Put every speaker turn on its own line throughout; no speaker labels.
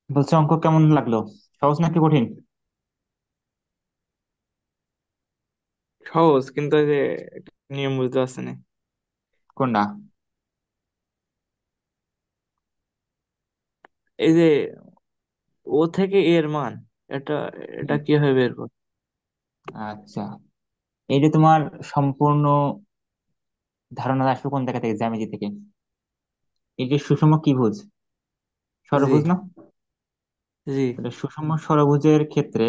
বলছে অঙ্ক কেমন লাগলো? সহজ নাকি কঠিন?
সহজ, কিন্তু ওই যে একটা নিয়ম বুঝতে পারছি না।
কোনটা?
এই যে ও থেকে এর মান, এটা এটা
হুম,
কিভাবে বের কর?
আচ্ছা, এই যে তোমার সম্পূর্ণ ধারণা আসলো কোন জায়গা থেকে? জ্যামিতি থেকে। এই যে সুষম ত্রিভুজ,
জি,
ষড়ভুজ না?
জি,
তাহলে সুষম ষড়ভুজের ক্ষেত্রে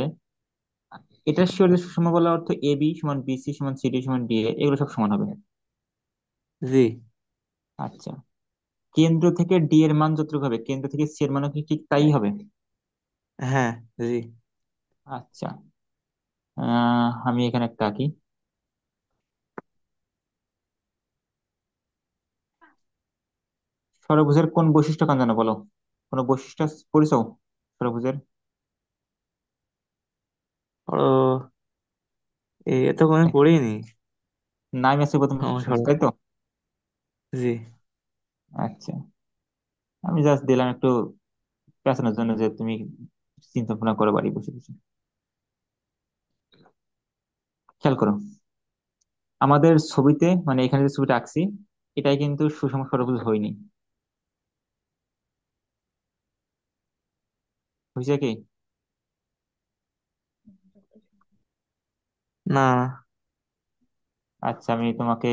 এটা শিওর যে সুষম বলার অর্থ এ বি সমান বি সি সমান সি ডি সমান ডি এ, এগুলো সব সমান হবে।
জি,
আচ্ছা, কেন্দ্র থেকে ডি এর মান যতটুকু হবে কেন্দ্র থেকে সি এর মানও কি ঠিক তাই হবে?
হ্যাঁ, জি,
আচ্ছা, আমি এখানে একটা আঁকি। ষড়ভুজের কোন বৈশিষ্ট্য কান জানো বলো? কোন বৈশিষ্ট্য পরিচয় ষড়ভুজের?
ও, এত কোনো পড়িনি।
নাইম আছে প্রথম
আমার
শুনছি,
সরল,
তাই তো?
জি,
আচ্ছা, আমি জাস্ট দিলাম একটু পেঁচানোর জন্য যে তুমি চিন্তা ভাবনা করো বাড়ি বসে বসে। খেয়াল করো, আমাদের ছবিতে মানে এখানে যে ছবিটা আঁকছি, এটাই কিন্তু সুষম ষড়ভুজ হয়নি। বুঝছে কি?
না,
আচ্ছা, আমি তোমাকে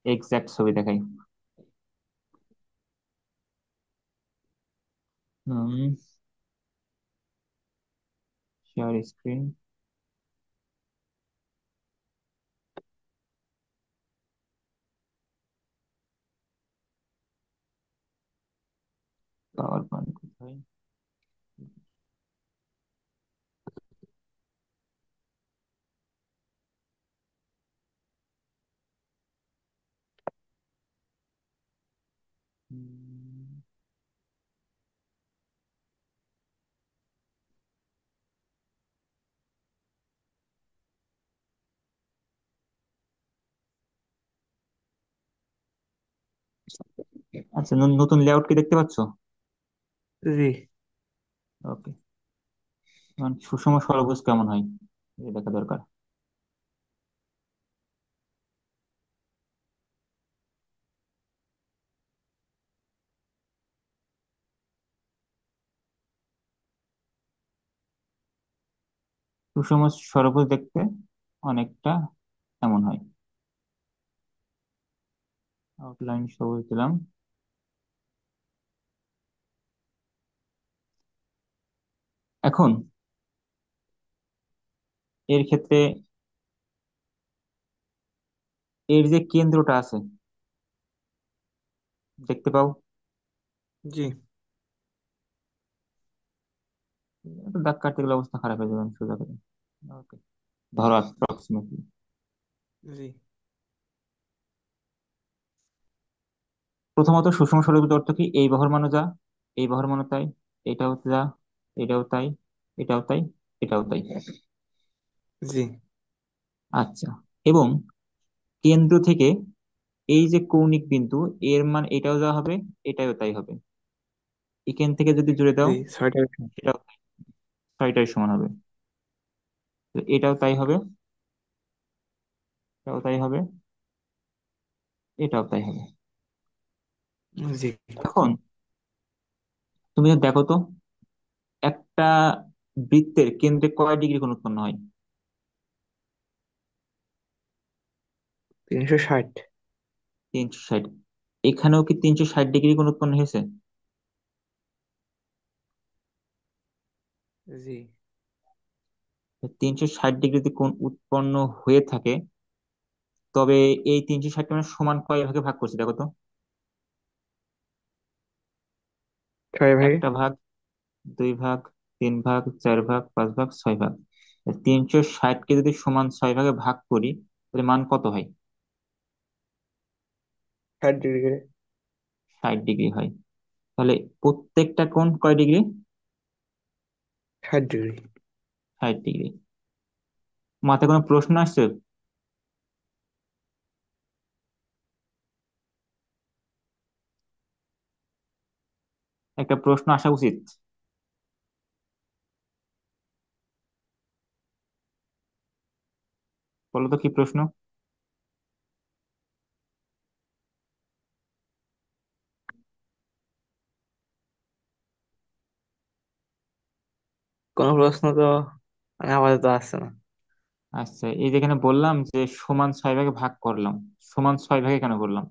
এক্সাক্ট ছবি দেখাই। হুম, শেয়ার স্ক্রিন। পাওয়ার পয়েন্ট কোথায়? হুম, আচ্ছা, নতুন লেআউট কি দেখতে পাচ্ছো?
জি,
ওকে, এখন সুষম ষড়ভুজ কেমন হয় এটা দেখা দরকার। সুষম ষড়ভুজ দেখতে অনেকটা এমন হয়। আউটলাইন সবুজ দিলাম। এখন এর ক্ষেত্রে এর যে কেন্দ্রটা আছে দেখতে পাও?
জি,
একটু দাগ কাটতে গেলে অবস্থা খারাপ হয়ে যাবে, আমি সোজা করে। ওকে, ধরো অ্যাপ্রক্সিমেটলি।
জি,
প্রথমত সুষম ষড়ভুজের অর্থ কি? এই বহর মানও যা, এই বহর মানও তাই, এটাও যা, এটাও তাই, এটাও তাই, এটাও তাই।
জি,
আচ্ছা, এবং কেন্দ্র থেকে এই যে কৌণিক বিন্দু, এর মান এটাও যা হবে, এটাও তাই হবে। এখান থেকে যদি জুড়ে দাও,
জি, ছয়টা।
সেটাও ছয়টাই সমান হবে। তো এটাও তাই হবে, এটাও তাই হবে, এটাও তাই হবে।
জি,
এখন তুমি যদি দেখো তো, একটা বৃত্তের কেন্দ্রে কয় ডিগ্রি কোণ উৎপন্ন হয়?
360।
360। এখানেও কি 360 ডিগ্রি কোণ উৎপন্ন হয়েছে?
জি,
360 ডিগ্রিতে কোণ উৎপন্ন হয়ে থাকে, তবে এই 360 মানে সমান কয় ভাগে ভাগ করছে দেখো তো?
6 ভাগে।
একটা ভাগ, দুই ভাগ, তিন ভাগ, চার ভাগ, পাঁচ ভাগ, ছয় ভাগ। 360কে যদি সমান 6 ভাগে ভাগ করি, তাহলে মান কত হয়?
60 ডিগ্রি করে।
60 ডিগ্রি হয়। তাহলে প্রত্যেকটা কোণ কয় ডিগ্রি?
60 ডিগ্রি।
60 ডিগ্রি। মাথায় কোনো প্রশ্ন আসছে? একটা প্রশ্ন আসা উচিত। বলো তো কি প্রশ্ন?
কোনো প্রশ্ন তো মানে আপাতত আসছে না।
আচ্ছা, এই যেখানে বললাম যে সমান 6 ভাগে ভাগ করলাম, সমান 6 ভাগে কেন করলাম?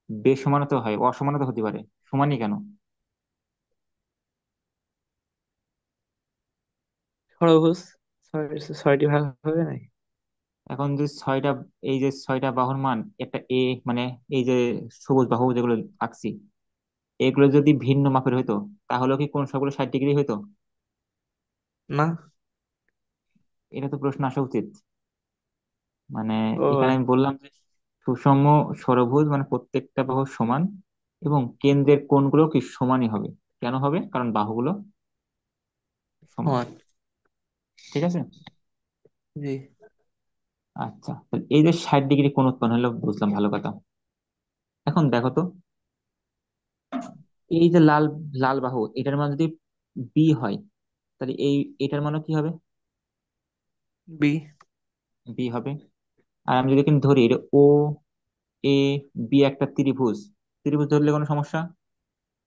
বেসমানও তো হয়, অসমানও তো হতে পারে, সমানই কেন?
ষড়ভুজ, ছয়টি ভাগ হবে নাই?
এখন যে ছয়টা, এই যে 6টা বাহুর মান একটা এ, মানে এই যে সবুজ বাহু যেগুলো আঁকছি, এগুলো যদি ভিন্ন মাপের হইতো, তাহলে কি কোন সবগুলো 60 ডিগ্রি হইতো?
না।
এটা তো প্রশ্ন আসা উচিত। মানে এখানে
ও,
আমি বললাম যে সুষম ষড়ভুজ মানে প্রত্যেকটা বাহু সমান, এবং কেন্দ্রের কোণগুলো কি সমানই হবে। কেন হবে? কারণ বাহুগুলো সমান।
সমান।
ঠিক আছে।
জি।
আচ্ছা, তাহলে এই যে 60 ডিগ্রি কোণ উৎপন্ন হলো বুঝলাম, ভালো কথা। এখন দেখো তো, এই যে লাল লাল বাহু, এটার মান যদি বি হয়, তাহলে এটার মানও কি হবে?
বি।
বি হবে। আর আমি যদি এখানে ধরি এটা ও এ বি একটা ত্রিভুজ, ত্রিভুজ ধরলে কোনো সমস্যা?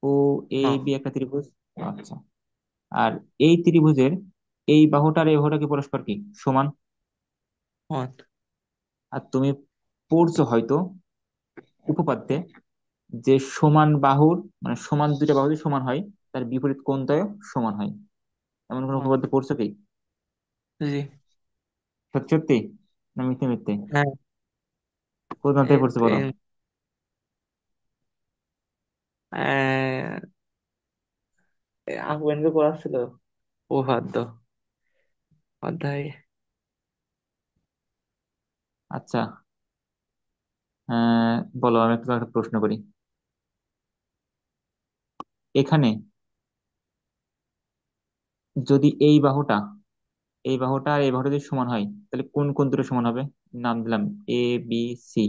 ও এ
না।
বি একটা ত্রিভুজ। আচ্ছা, আর এই ত্রিভুজের এই বাহুটা আর এই বাহুটা কি পরস্পর কি সমান?
সমান।
আর তুমি পড়ছো হয়তো উপপাদ্যে যে সমান বাহুর, মানে সমান দুইটা বাহু যদি সমান হয়, তার বিপরীত কোণটাও সমান হয়। এমন কোন
সমান।
উপপাদ্য পড়ছো কি?
জি।
সত্যি সত্যি না মিথ্যে মিথ্যে?
হ্যাঁ।
কোন থেকে পড়ছো বলো?
আহ্বানকে পড়াচ্ছিল উপপাদ্য অধ্যায়।
আচ্ছা, বলো, আমি একটু একটা প্রশ্ন করি। এখানে যদি এই বাহুটা আর এই বাহুটা যদি সমান হয়, তাহলে কোন কোন দুটো সমান হবে? নাম দিলাম এ বি সি।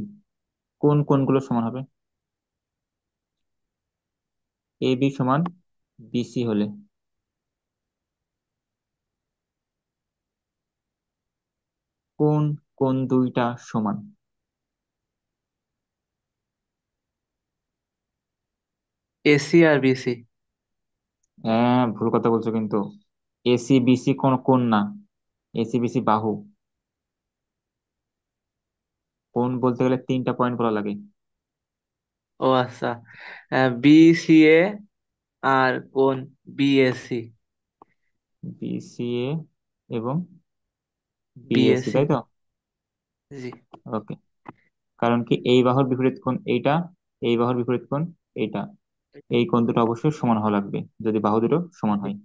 কোন কোনগুলো সমান হবে? এ বি সমান বিসি হলে কোন কোন দুইটা সমান?
এসি আর বিসি।
হ্যাঁ, ভুল কথা বলছো কিন্তু। এসি বিসি কোন কোন না, এসি বিসি বাহু। কোন বলতে গেলে 3টা পয়েন্ট বলা লাগে।
ও আচ্ছা, বিসিএ আর কোন বিএসসি।
বিসিএ এবং বিএসি,
বিএসসি।
তাই তো?
জি।
ওকে। কারণ কি এই বাহুর বিপরীত কোণ এইটা, এই বাহুর বিপরীত কোণ এইটা, এই কোণ দুটো অবশ্যই সমান হওয়া লাগবে যদি বাহু দুটো সমান হয়।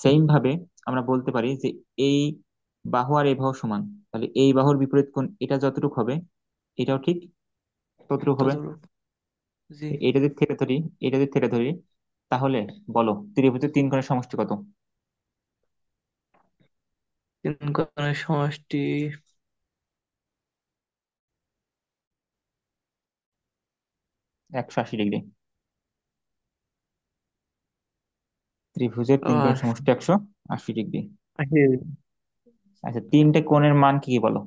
সেম ভাবে আমরা বলতে পারি যে এই বাহু আর এই বাহু সমান, তাহলে এই বাহুর বিপরীত কোণ এটা যতটুকু হবে, এটাও ঠিক ততটুকু হবে।
ততটুকু। জি।
এটা যদি থেটে ধরি, এটা যদি থেটে ধরি, তাহলে বলো ত্রিভুজের 3 কোণের সমষ্টি কত?
তিন কোণের সমষ্টি।
180 ডিগ্রি। ত্রিভুজের
ও
3 কোণের
আচ্ছা।
সমষ্টি 180 ডিগ্রি।
80 ডিগ্রি।
আচ্ছা, 3টে কোণের মান কি কি বলো?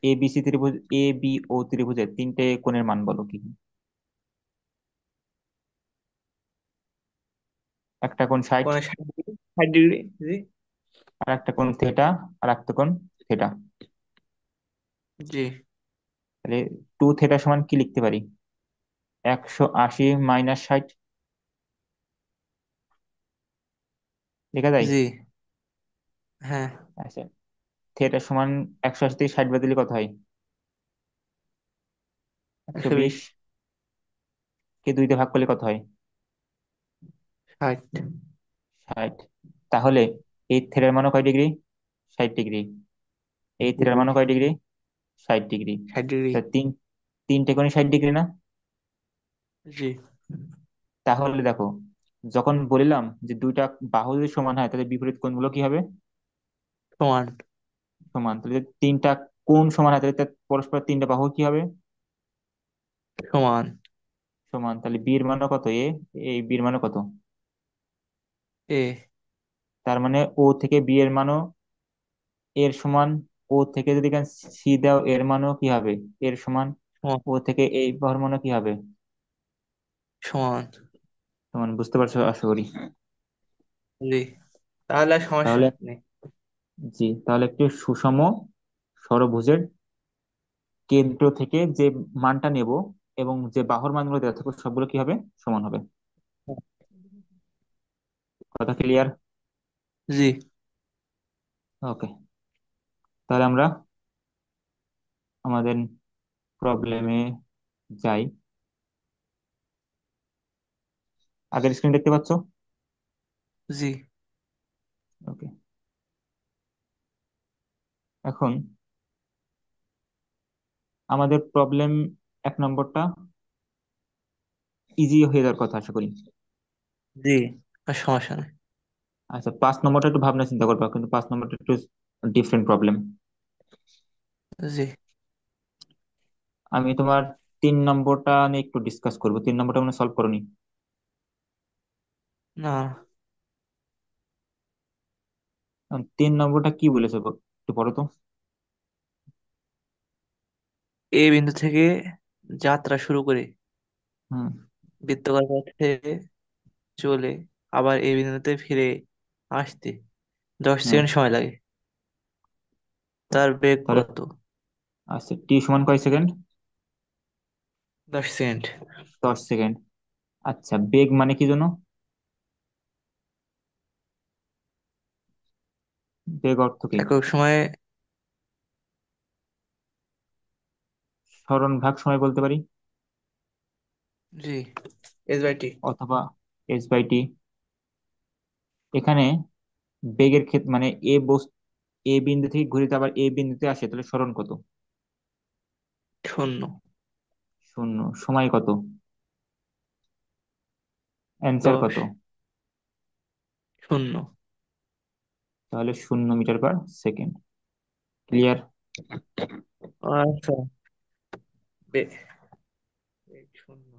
এ বি সি ত্রিভুজ, এ বি ও ত্রিভুজের 3টে কোণের মান বলো কি কি? একটা কোণ 60,
কোণের 60 ডিগ্রি। 60 ডিগ্রি। জি।
আর একটা কোণ থেটা, আর একটা কোণ থেটা।
জি।
তাহলে 2θ সমান কি লিখতে পারি? 180 - 60 লেখা যায়?
জি। হ্যাঁ।
আচ্ছা, থেটা সমান 180 থেকে 60 বাদ দিলে কত হয়? 120।
120।
কে 2 দিয়ে ভাগ করলে কত হয়?
60।
60। তাহলে এই থেটার মানও কয় ডিগ্রি? 60 ডিগ্রি। এই থেটার
ডিগ্রি।
মানও কয় ডিগ্রি? 60 ডিগ্রি।
60 ডিগ্রি।
তা 3টে কোণই 60 ডিগ্রি না?
জি।
তাহলে দেখো, যখন বলিলাম যে দুইটা বাহু যদি সমান হয়, তাহলে বিপরীত কোণগুলো কি হবে?
সমান।
সমান। তাহলে যদি 3টা কোণ সমান হয়, তাহলে তার পরস্পর 3টা বাহু কি হবে?
সমান।
সমান, তাহলে বি এর মানও কত, এই বি এর মানও কত?
এ
তার মানে ও থেকে বি এর মানও এর সমান। ও থেকে যদি সি দাও, এর মানও কি হবে? এর সমান।
সমান।
ও থেকে এই বাহুর মানও কি হবে?
সমান।
সমান। বুঝতে পারছো আশা করি।
জি, তাহলে আর সমস্যা
তাহলে
নেই।
জি, তাহলে একটি সুষম ষড়ভুজের কেন্দ্র থেকে যে মানটা নেব এবং যে বাহুর মানগুলো দেওয়া থাকবে সবগুলো কি হবে? সমান হবে। কথা ক্লিয়ার?
জি।
ওকে, তাহলে আমরা আমাদের প্রবলেমে যাই। আগের স্ক্রিন দেখতে পাচ্ছো?
জি।
ওকে, এখন আমাদের প্রবলেম 1 নম্বরটা ইজি হয়ে যাওয়ার কথা আশা করি।
জি, আর সমস্যা নেই।
আচ্ছা, 5 নম্বরটা একটু ভাবনা চিন্তা করবা, কিন্তু 5 নম্বরটা একটু ডিফারেন্ট প্রবলেম।
জি।
আমি তোমার 3 নম্বরটা নিয়ে একটু ডিসকাস করবো। 3 নম্বরটা মানে সলভ করোনি?
না,
3 নম্বরটা কি বলেছে একটু পড়ো তো।
এ বিন্দু থেকে যাত্রা শুরু করে
হুম।
বৃত্তাকার পথে চলে আবার এ বিন্দুতে ফিরে আসতে দশ
হুম।
সেকেন্ড সময় লাগে। তার বেগ
তাহলে
কত?
আচ্ছা, টি সমান কয় সেকেন্ড?
10 সেকেন্ড।
10 সেকেন্ড। আচ্ছা, বেগ মানে কি জানো? বেগ অর্থ কি?
একক সময়ে।
সরণ ভাগ সময় বলতে পারি,
জি, S/T।
অথবা s/t। এখানে বেগের ক্ষেত্রে মানে এ বিন্দু থেকে ঘুরে আবার এ বিন্দুতে আসে, তাহলে সরণ কত?
0।
0। সময় কত? অ্যান্সার
10।
কত?
0।
তাহলে 0 মিটার পার সেকেন্ড। ক্লিয়ার?
আচ্ছা। বেগ 0।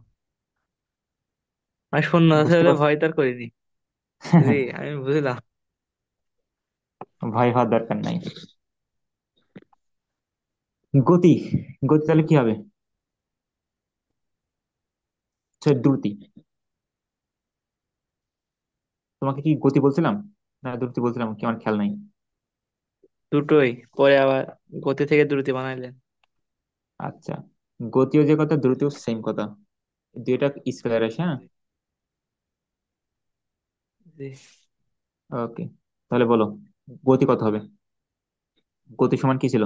আমি 0
বুঝতে
আসলে
পারছো?
ভয় তার করিনি। জি, আমি বুঝলাম।
ভয় হওয়ার দরকার নাই। গতি, গতি তাহলে কি হবে? আচ্ছা, দ্রুতি। তোমাকে কি গতি বলছিলাম না দ্রুতি বলছিলাম কি আমার খেয়াল নাই।
দুটোই পরে আবার গতি থেকে দ্রুতি বানাইলেন।
আচ্ছা, গতিও যে কথা দ্রুতিও সেম কথা, দুইটা স্কয়ার আসে, হ্যাঁ।
জি। জি।
ওকে, তাহলে বলো গতি কত হবে? গতি সমান কি ছিল?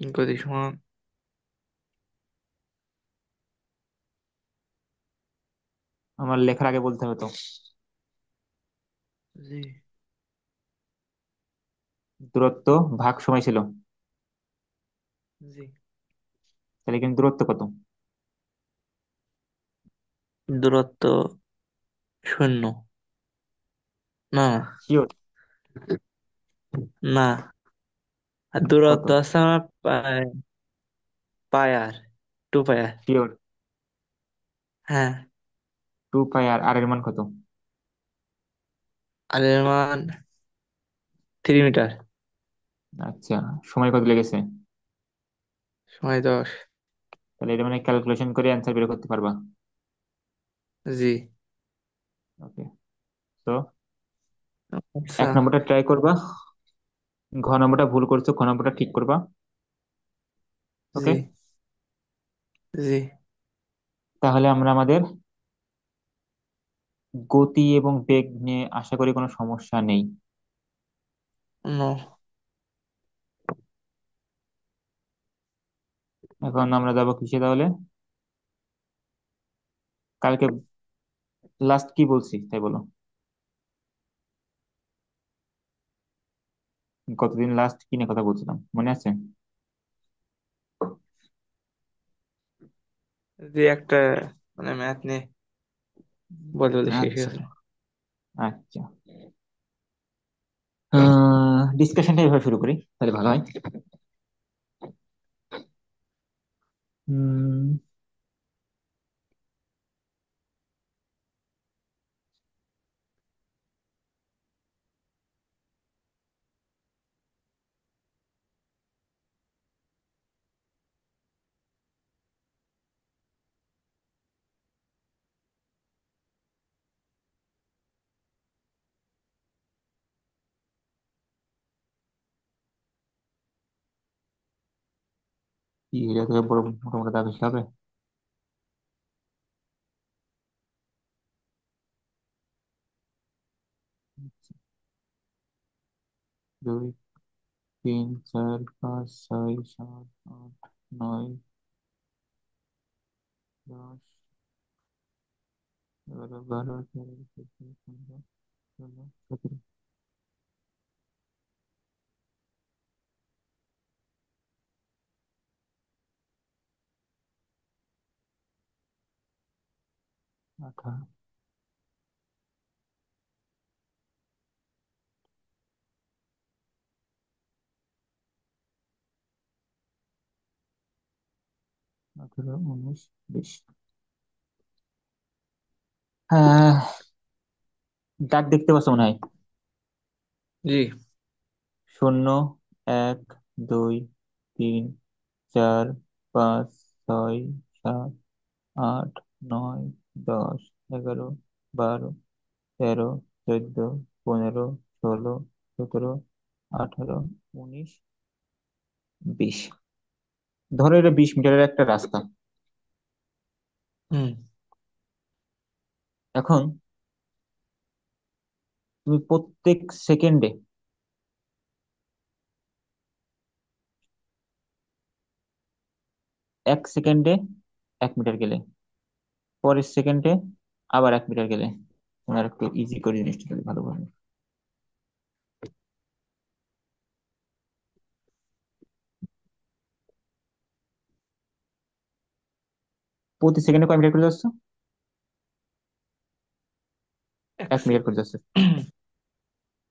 গতি সমান।
আমার লেখার আগে বলতে হবে তো।
জি।
দূরত্ব ভাগ সময় ছিল,
জি।
তাহলে কিন্তু দূরত্ব কত?
দূরত্ব 0। না,
শিওর?
না, আর
কত?
দূরত্ব আছে আমার পায়ার, 2 পায়ার।
শিওর?
হ্যাঁ।
2 পাই, আর আর এর মান কত?
আর এর মান 3 মিটার।
আচ্ছা, সময় কত লেগেছে?
সময় 10।
তাহলে এটা মানে ক্যালকুলেশন করে অ্যান্সার বের করতে পারবা।
জি।
ওকে, তো
আচ্ছা।
1 নম্বরটা ট্রাই করবা, ঘ নম্বরটা ভুল করছো, ঘ নম্বরটা ঠিক করবা।
জি।
ওকে,
জি।
তাহলে আমরা আমাদের গতি এবং বেগ নিয়ে আশা করি কোনো সমস্যা নেই।
নো।
এখন আমরা যাবো কিসে তাহলে? কালকে লাস্ট কি বলছি তাই বলো। কতদিন লাস্ট কি নিয়ে কথা বলছিলাম মনে আছে?
জি, একটা মানে ম্যাথ নিয়ে বলে বলে শেষ হয়ে
আচ্ছা।
গেল।
আচ্ছা, ডিসকাশনটা এভাবে শুরু করি তাহলে ভালো হয়। উম কি এটা থেকে বড় মোটা মোটা দাগ হিসাবে দুই, তিন, চার, পাঁচ, ছয়, সাত, আট, নয়, 10, 11, 12, 13, 14, 15, 16, 17, 18, 18, 19, 20। হ্যাঁ, দাগ দেখতে পাচ্ছ মনে হয়।
জি।
0, 1, 2, 3, 4, 5, 6, 7, 8, 9, 10, 11, 12, 13, 14, 15, 16, 17, 18, 19, 20। ধরো এটা 20 মিটারের একটা রাস্তা।
হুম।
এখন তুমি প্রত্যেক সেকেন্ডে, 1 সেকেন্ডে 1 মিটার গেলে, পরের সেকেন্ডে আবার 1 মিটার গেলে, তোমার একটু ইজি করে জিনিসটা তাহলে ভালো হবে। প্রতি সেকেন্ডে কয় মিটার করে যাচ্ছ? এক
একশো।
মিটার করে যাচ্ছে।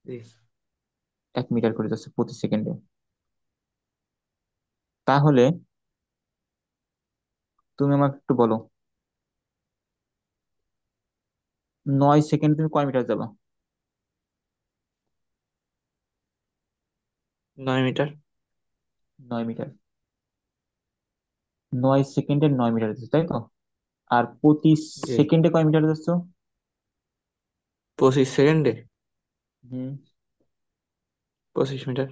জি।
1 মিটার করে যাচ্ছে প্রতি সেকেন্ডে। তাহলে তুমি আমাকে একটু বলো, 9 সেকেন্ড তুমি কয় মিটার যাবা?
9 মিটার।
9 মিটার। 9 সেকেন্ডে 9 মিটার যাচ্ছে, তাই তো? আর প্রতি
জি।
সেকেন্ডে কয় মিটার যাচ্ছ?
25 সেকেন্ডে
হুম।
25 মিটার।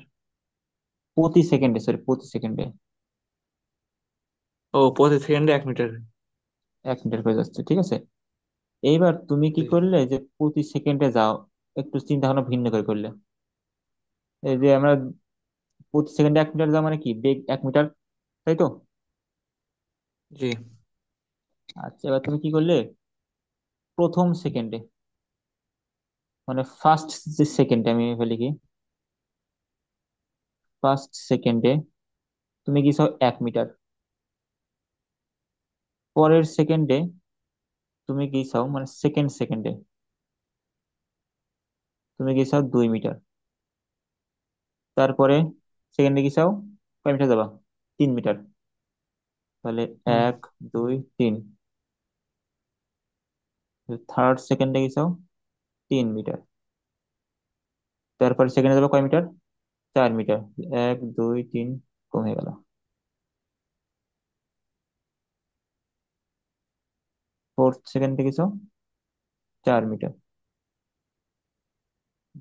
প্রতি সেকেন্ডে, সরি, প্রতি সেকেন্ডে
ও, 25 সেকেন্ডে 1 মিটার।
1 মিটার করে যাচ্ছে, ঠিক আছে। এইবার তুমি কি
জি।
করলে যে প্রতি সেকেন্ডে যাও, একটু চিন্তা ভাবনা ভিন্ন করে করলে। এই যে আমরা প্রতি সেকেন্ডে 1 মিটার যাওয়া মানে কি, বেগ 1 মিটার, তাই তো?
জি।
আচ্ছা, এবার তুমি কি করলে প্রথম সেকেন্ডে, মানে ফার্স্ট যে সেকেন্ডে, আমি বলি কি, ফার্স্ট সেকেন্ডে তুমি গেছো 1 মিটার। পরের সেকেন্ডে তুমি গেছো, মানে সেকেন্ড সেকেন্ডে তুমি গেছো 2 মিটার। তারপরে সেকেন্ডে গেছো কয় মিটার যাবা? 3 মিটার। তাহলে
হুম।
1, 2, 3। থার্ড সেকেন্ডে গেছো 3 মিটার। তারপরে সেকেন্ডে যাবে কয় মিটার? 4 মিটার। 1, 2, 3, কমে গেল। ফোর্থ সেকেন্ডে গেছো 4 মিটার।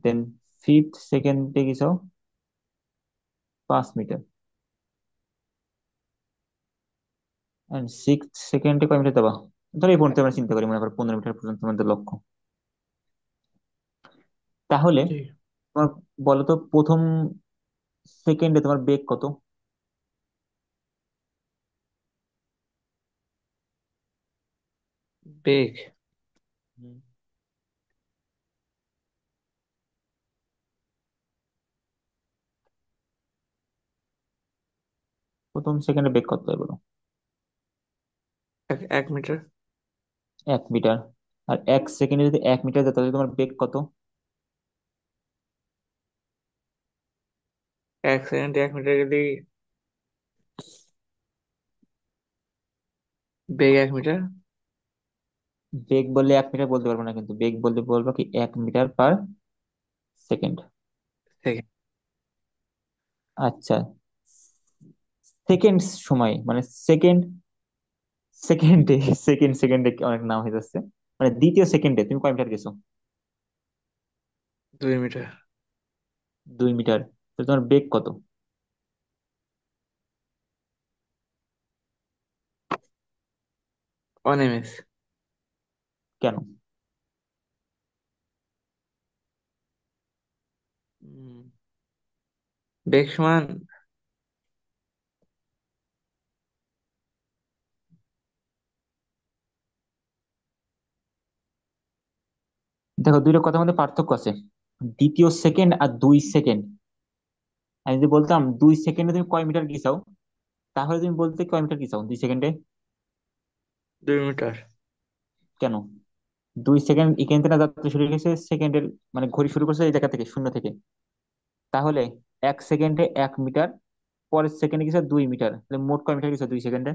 দেন ফিফথ সেকেন্ডে গেছো 5 মিটার। এন্ড সিক্স সেকেন্ডে কয় মিটার যাবা? ধরো এই পর্যন্ত আমরা চিন্তা করি, মনে করো 15 মিটার পর্যন্ত আমাদের লক্ষ্য। তাহলে
জি।
তোমার বলো তো, প্রথম সেকেন্ডে তোমার বেগ কত?
বেগ।
হুম। প্রথম সেকেন্ডে বেগ কত হয় বলো?
1 মিটার।
1 মিটার। আর 1 সেকেন্ডে যদি 1 মিটার যেত, তাহলে তোমার বেগ কত?
1 সেকেন্ডে 1 মিটার গেলে বেগ 1 মিটার
বেগ বললে 1 মিটার বলতে পারবো না, কিন্তু বেগ বলতে বলবো কি 1 মিটার পার সেকেন্ড।
সেকেন্ড।
আচ্ছা, সেকেন্ড সময় মানে সেকেন্ড, সেকেন্ডে, সেকেন্ডে অনেক নাম হয়ে যাচ্ছে। মানে দ্বিতীয় সেকেন্ডে তুমি কয় মিটার গেছো?
2 মিটার।
2 মিটার। তো তোমার বেগ কত?
1 ms।
কেন?
বেগ সমান।
দেখো, দুইটা কথার মধ্যে পার্থক্য আছে। দ্বিতীয় সেকেন্ড আর 2 সেকেন্ড। আমি যদি বলতাম 2 সেকেন্ডে তুমি কয় মিটার গিয়েছাও, তাহলে তুমি বলতে কয় মিটার গিয়েছাও 2 সেকেন্ডে।
2 মিটার।
কেন? 2 সেকেন্ড এখান থেকে যাত্রা শুরু হয়েছে সেকেন্ডের, মানে ঘড়ি শুরু করছে এই জায়গা থেকে, শূন্য থেকে। তাহলে 1 সেকেন্ডে 1 মিটার, পরের সেকেন্ডে গেছে 2 মিটার, তাহলে মোট কয় মিটার গেছে 2 সেকেন্ডে?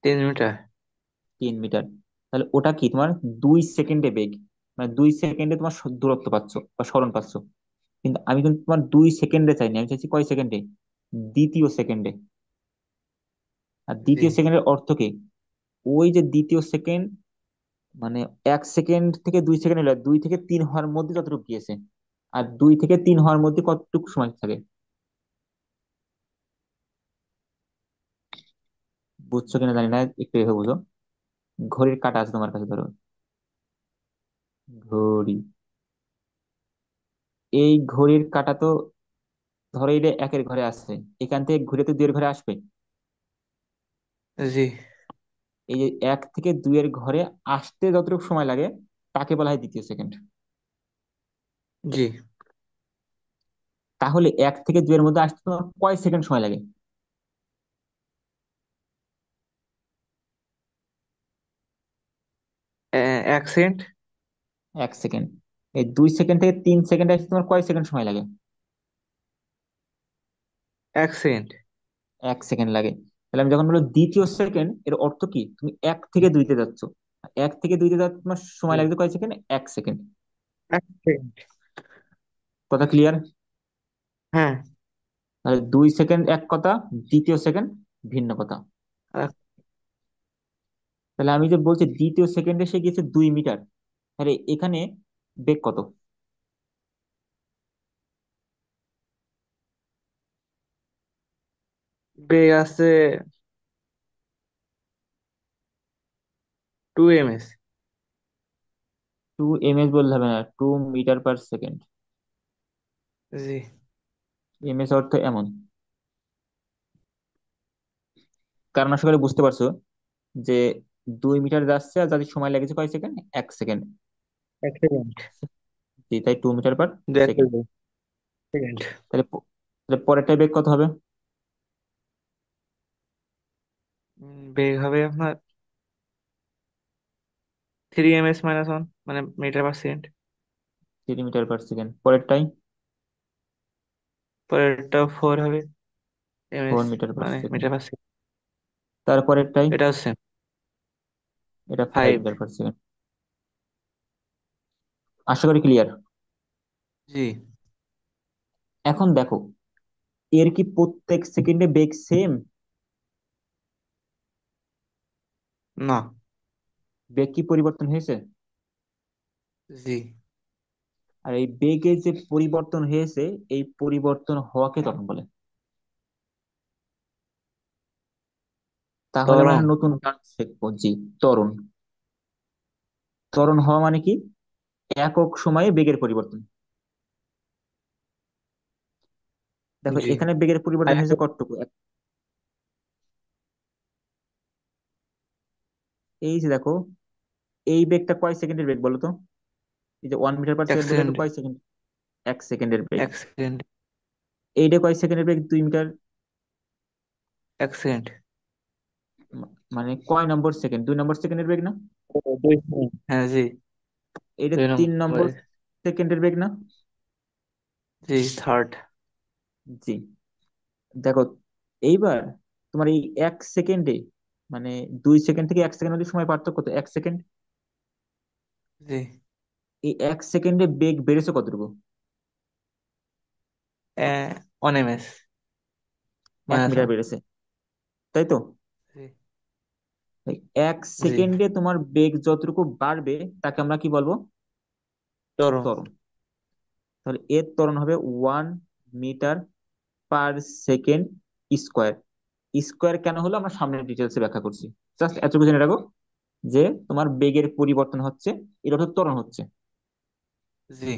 3 মিটার।
3 মিটার। তাহলে ওটা কি তোমার 2 সেকেন্ডে বেগ, মানে 2 সেকেন্ডে তোমার দূরত্ব পাচ্ছ বা সরণ পাচ্ছ। কিন্তু আমি কিন্তু তোমার 2 সেকেন্ডে চাইনি, আমি চাইছি কয় সেকেন্ডে? দ্বিতীয় সেকেন্ডে। আর
জি
দ্বিতীয় সেকেন্ডের অর্থ কি? ওই যে দ্বিতীয় সেকেন্ড, মানে 1 সেকেন্ড থেকে 2 সেকেন্ড হলো 2 থেকে 3 হওয়ার মধ্যে যতটুকু গিয়েছে। আর 2 থেকে 3 হওয়ার মধ্যে কতটুকু সময় থাকে? বুঝছো কিনা জানি না, একটু এভাবে বুঝো। ঘড়ির কাঁটা আছে তোমার কাছে, ধরো ঘড়ি। এই ঘড়ির কাঁটা তো, ধরো এটা 1-এর ঘরে আসছে, এখান থেকে ঘুরে তো 2-এর ঘরে আসবে।
জি
এই যে 1 থেকে 2-এর ঘরে আসতে যতটুকু সময় লাগে, তাকে বলা হয় দ্বিতীয় সেকেন্ড।
জি।
তাহলে 1 থেকে 2-এর মধ্যে আসতে তোমার কয় সেকেন্ড সময় লাগে?
1 সেকেন্ড।
1 সেকেন্ড। এই 2 সেকেন্ড থেকে 3 সেকেন্ড আসতে তোমার কয় সেকেন্ড সময় লাগে?
1 সেকেন্ড।
1 সেকেন্ড লাগে। তাহলে আমি যখন বলবো দ্বিতীয় সেকেন্ড, এর অর্থ কি তুমি 1 থেকে 2-তে যাচ্ছ। 1 থেকে 2-তে যাতে তোমার সময়
জি।
লাগবে কয় সেকেন্ড? 1 সেকেন্ড।
1 সেকেন্ড।
কথা ক্লিয়ার?
হ্যাঁ।
তাহলে 2 সেকেন্ড এক কথা, দ্বিতীয় সেকেন্ড ভিন্ন কথা।
আর
তাহলে আমি যে বলছি দ্বিতীয় সেকেন্ডে সে গেছে 2 মিটার, তাহলে এখানে বেগ কত?
বেগ আছে 2 ms।
2 ms বললে হবে না, 2 মিটার পার সেকেন্ড।
জি।
ms অর্থ এমন। কারণ আশা করি বুঝতে পারছো যে 2 মিটার যাচ্ছে আর যাদের সময় লেগেছে কয় সেকেন্ড? 1 সেকেন্ড।
1 সেকেন্ড।
তাই 2 মিটার পার সেকেন্ড।
2 সেকেন্ড।
তাহলে তাহলে পরেরটা বেগ কত হবে?
বেগ হবে আপনার 3 ms - 1, মানে metre per second.
3 meter per second. পরেরটাই
পরেরটা 4 হবে
ফোর
ms,
মিটার পার
মানে
সেকেন্ড
মিটার পার সেকেন্ড।
তারপরেরটাই
এটা হচ্ছে
এটা 5 মিটার
5।
Per second. আশা করি ক্লিয়ার।
জি।
এখন দেখো, এর কি প্রত্যেক সেকেন্ডে বেগ সেম?
না।
বেগ কি পরিবর্তন হয়েছে?
জি।
আর এই বেগে যে পরিবর্তন হয়েছে, এই পরিবর্তন হওয়াকে ত্বরণ বলে। তাহলে আমরা
ত্বরণ।
একটা নতুন টার্ম শিখবো, জি, ত্বরণ। ত্বরণ হওয়া মানে কি? একক সময়ে বেগের পরিবর্তন। দেখো
জি।
এখানে বেগের পরিবর্তন হয়েছে কতটুকু? এই যে দেখো, এই বেগটা কয় সেকেন্ডের বেগ বলো তো? এই যে 1 মিটার পার সেকেন্ড বলে, তো
1 সেকেন্ড।
কয় সেকেন্ড? 1 সেকেন্ডের বেগ।
1 সেকেন্ড।
এইটা কয় সেকেন্ডের বেগ? 2 মিটার।
1 সেকেন্ড।
মানে কয় নম্বর সেকেন্ড? 2 নম্বর সেকেন্ডের বেগ না?
2 সেকেন্ড। হ্যাঁ জি।
এটা
দুই
3 নম্বর
নম্বরে।
সেকেন্ডের বেগ না?
জি, থার্ড।
জি। দেখো এইবার তোমার এই 1 সেকেন্ডে, মানে 2 সেকেন্ড থেকে 1 সেকেন্ড মধ্যে সময় পার্থক্য কত? 1 সেকেন্ড।
জি।
এই 1 সেকেন্ডে বেগ বেড়েছে কতটুকু?
1 ms
1 মিটার
-1।
বেড়েছে, তাই তো?
জি।
এই এক
জি।
সেকেন্ডে তোমার বেগ যতটুকু বাড়বে তাকে আমরা কি বলবো?
ত্বরণ।
ত্বরণ। তাহলে এর ত্বরণ হবে 1 metre per second square. Square কেন হলো আমরা সামনের ডিটেলসে ব্যাখ্যা করছি। জাস্ট এতটুকু জেনে রাখো যে তোমার বেগের পরিবর্তন হচ্ছে, এটা হচ্ছে ত্বরণ হচ্ছে।
জি।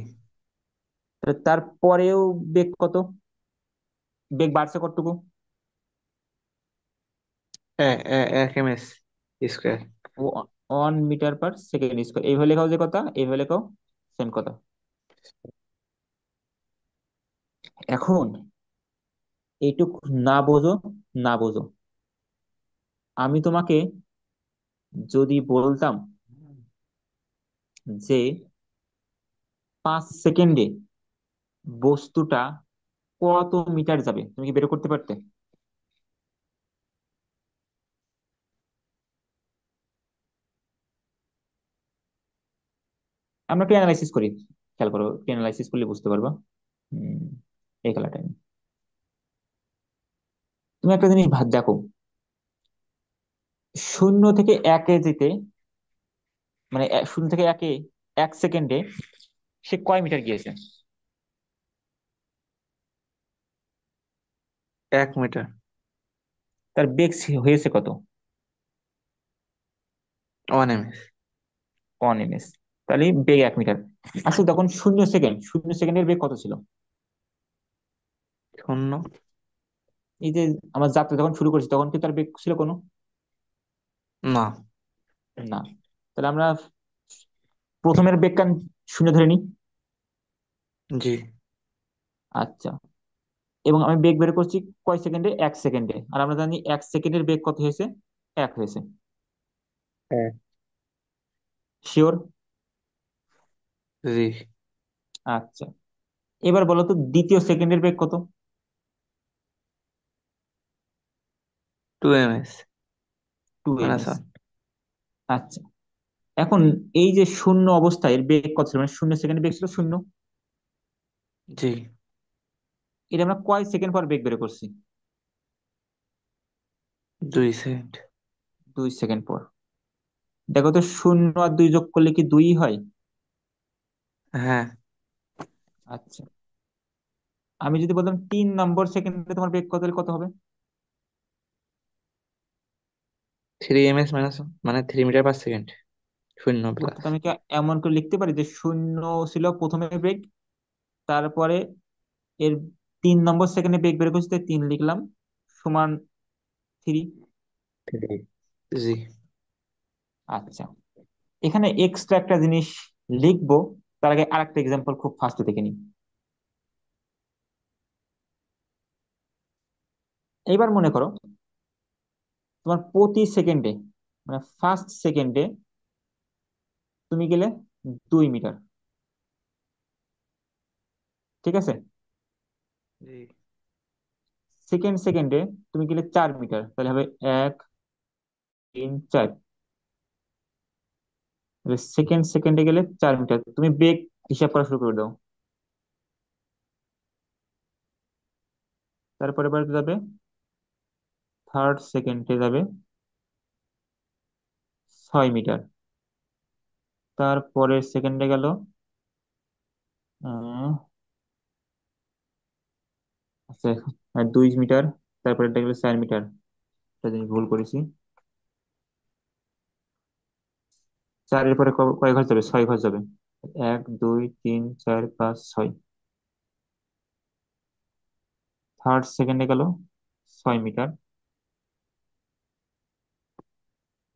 তাহলে তারপরেও বেগ কত? বেগ বাড়ছে কতটুকু?
1 ms²
1 metre per second square. এইভাবে লেখাও যে কথা, এইভাবে লেখাও সেম কথা। এখন এইটুক না বোঝো, না বোঝো, আমি তোমাকে যদি বলতাম যে 5 সেকেন্ডে বস্তুটা কত মিটার যাবে, তুমি কি বের করতে পারতে? আমরা একটু অ্যানালাইসিস করি, খেয়াল করো, একটু অ্যানালাইসিস করলে বুঝতে পারবা। হম এই খেলাটা নিয়ে। তুমি একটা জিনিস ভাব দেখো, 0 থেকে 1-এ যেতে, মানে 0 থেকে 1-এ 1 সেকেন্ডে সে কয় মিটার গিয়েছে?
1 মিটার।
তার বেগ হয়েছে কত?
1 ms।
1 ms। তাহলে বেগ 1 মিটার। আসলে তখন 0 সেকেন্ড, 0 সেকেন্ডের বেগ কত ছিল?
0।
এই যে আমার যাত্রা যখন শুরু করছি তখন কি তার বেগ ছিল কোনো?
না।
না। তাহলে আমরা প্রথমের বেগটা 0 ধরে নিই।
জি।
আচ্ছা, এবং আমি বেগ বের করছি কয় সেকেন্ডে? 1 সেকেন্ডে। আর আমরা জানি 1 সেকেন্ডের বেগ কত হয়েছে? 1 হয়েছে।
হ্যাঁ।
শিওর?
জি।
আচ্ছা, এবার বলো তো দ্বিতীয় সেকেন্ডের বেগ কত?
2 ms
টু এম এস
-1।
আচ্ছা, এখন এই যে শূন্য অবস্থায় এর বেগ কত ছিল, মানে 0 সেকেন্ডের বেগ ছিল 0।
জি।
এটা আমরা কয় সেকেন্ড পর বেগ বের করছি?
2 সেকেন্ড।
2 সেকেন্ড পর। দেখো তো 0 আর 2 যোগ করলে কি 2 হয়?
হ্যাঁ।
আচ্ছা, আমি যদি বলতাম 3 নম্বর সেকেন্ডে তোমার বেগ কত, হলে কত হবে?
3 ms মানে 3 মিটার পার সেকেন্ড। 0+।
অর্থাৎ আমি কি এমন করে লিখতে পারি যে 0 ছিল প্রথমে বেগ, তারপরে এর 3 নম্বর সেকেন্ডে বেগ বের করছি, তাই 3 লিখলাম, সমান 3।
জি।
আচ্ছা, এখানে এক্সট্রা একটা জিনিস লিখবো, তার আগে আরেকটা এক্সাম্পল খুব ফাস্ট দেখে নিই। এইবার মনে করো তোমার প্রতি সেকেন্ডে, মানে ফার্স্ট সেকেন্ডে তুমি গেলে 2 মিটার, ঠিক আছে?
জি।
সেকেন্ড সেকেন্ডে তুমি গেলে 4 মিটার, তাহলে হবে 1, 3, 4। সেকেন্ড সেকেন্ডে গেলে 4 মিটার, তুমি বেগ হিসাব করা শুরু করে দাও। তারপরে এবার যাবে থার্ড সেকেন্ডে যাবে 6 মিটার। তারপরের সেকেন্ডে গেল 2 মিটার। তারপরে এটা গেল 4 মিটার। একটা জিনিস ভুল করেছি, 4-এর পরে কয় ঘর যাবে? 6 ঘর যাবে। 1, 2, 3, 4, 5, 6। থার্ড সেকেন্ডে গেল 6 মিটার।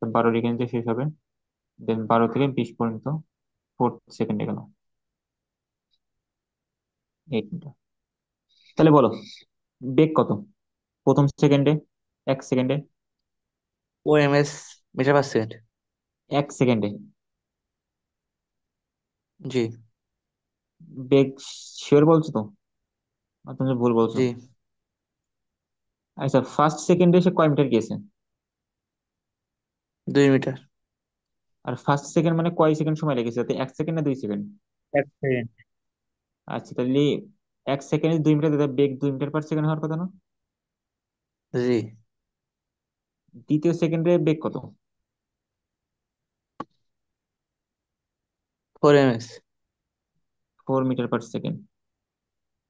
12 এখান থেকে শেষ হবে, দেন 12 থেকে 20 পর্যন্ত ফোর্থ সেকেন্ডে গেল 8 মিটার। তাহলে বলো বেগ কত প্রথম সেকেন্ডে, 1 সেকেন্ডে?
4 ms মিটার পার সেকেন্ড।
1 সেকেন্ডে
জি।
বেগ। শিওর বলছো তো, না তুমি ভুল বলছো?
জি।
আচ্ছা, ফার্স্ট সেকেন্ডে সে কয় মিটার গিয়েছে?
2 মিটার।
আর ফার্স্ট সেকেন্ড মানে কয় সেকেন্ড সময় লেগেছে, তাতে 1 সেকেন্ড না 2 সেকেন্ড?
1 সেকেন্ড।
আচ্ছা, তাহলে 1 সেকেন্ডে 2 মিটার, তাহলে বেগ 2 মিটার পার সেকেন্ড হওয়ার কথা না?
জি।
দ্বিতীয় সেকেন্ডে বেগ কত?
4 ms।
4 metre per second.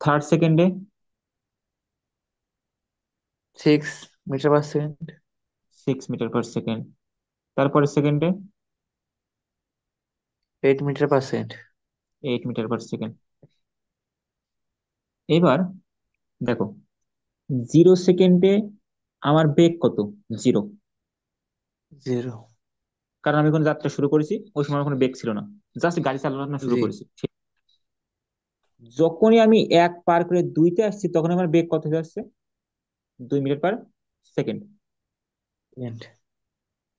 Third সেকেন্ডে?
6 metre per second.
6 metre per second. তারপরে সেকেন্ডে?
8 metre per second.
8 metre per second. এবার দেখো, 0 সেকেন্ডে আমার বেগ কত? 0।
0।
কারণ আমি কোনো যাত্রা শুরু করেছি, ওই সময় আমার কোনো বেগ ছিল না, জাস্ট গাড়ি চালানো শুরু
জি।
করেছি। যখনই আমি 1 পার করে 2-তে আসছি, তখন আমার বেগ কত হয়ে যাচ্ছে? 2 মিটার পার সেকেন্ড।
সেকেন্ড।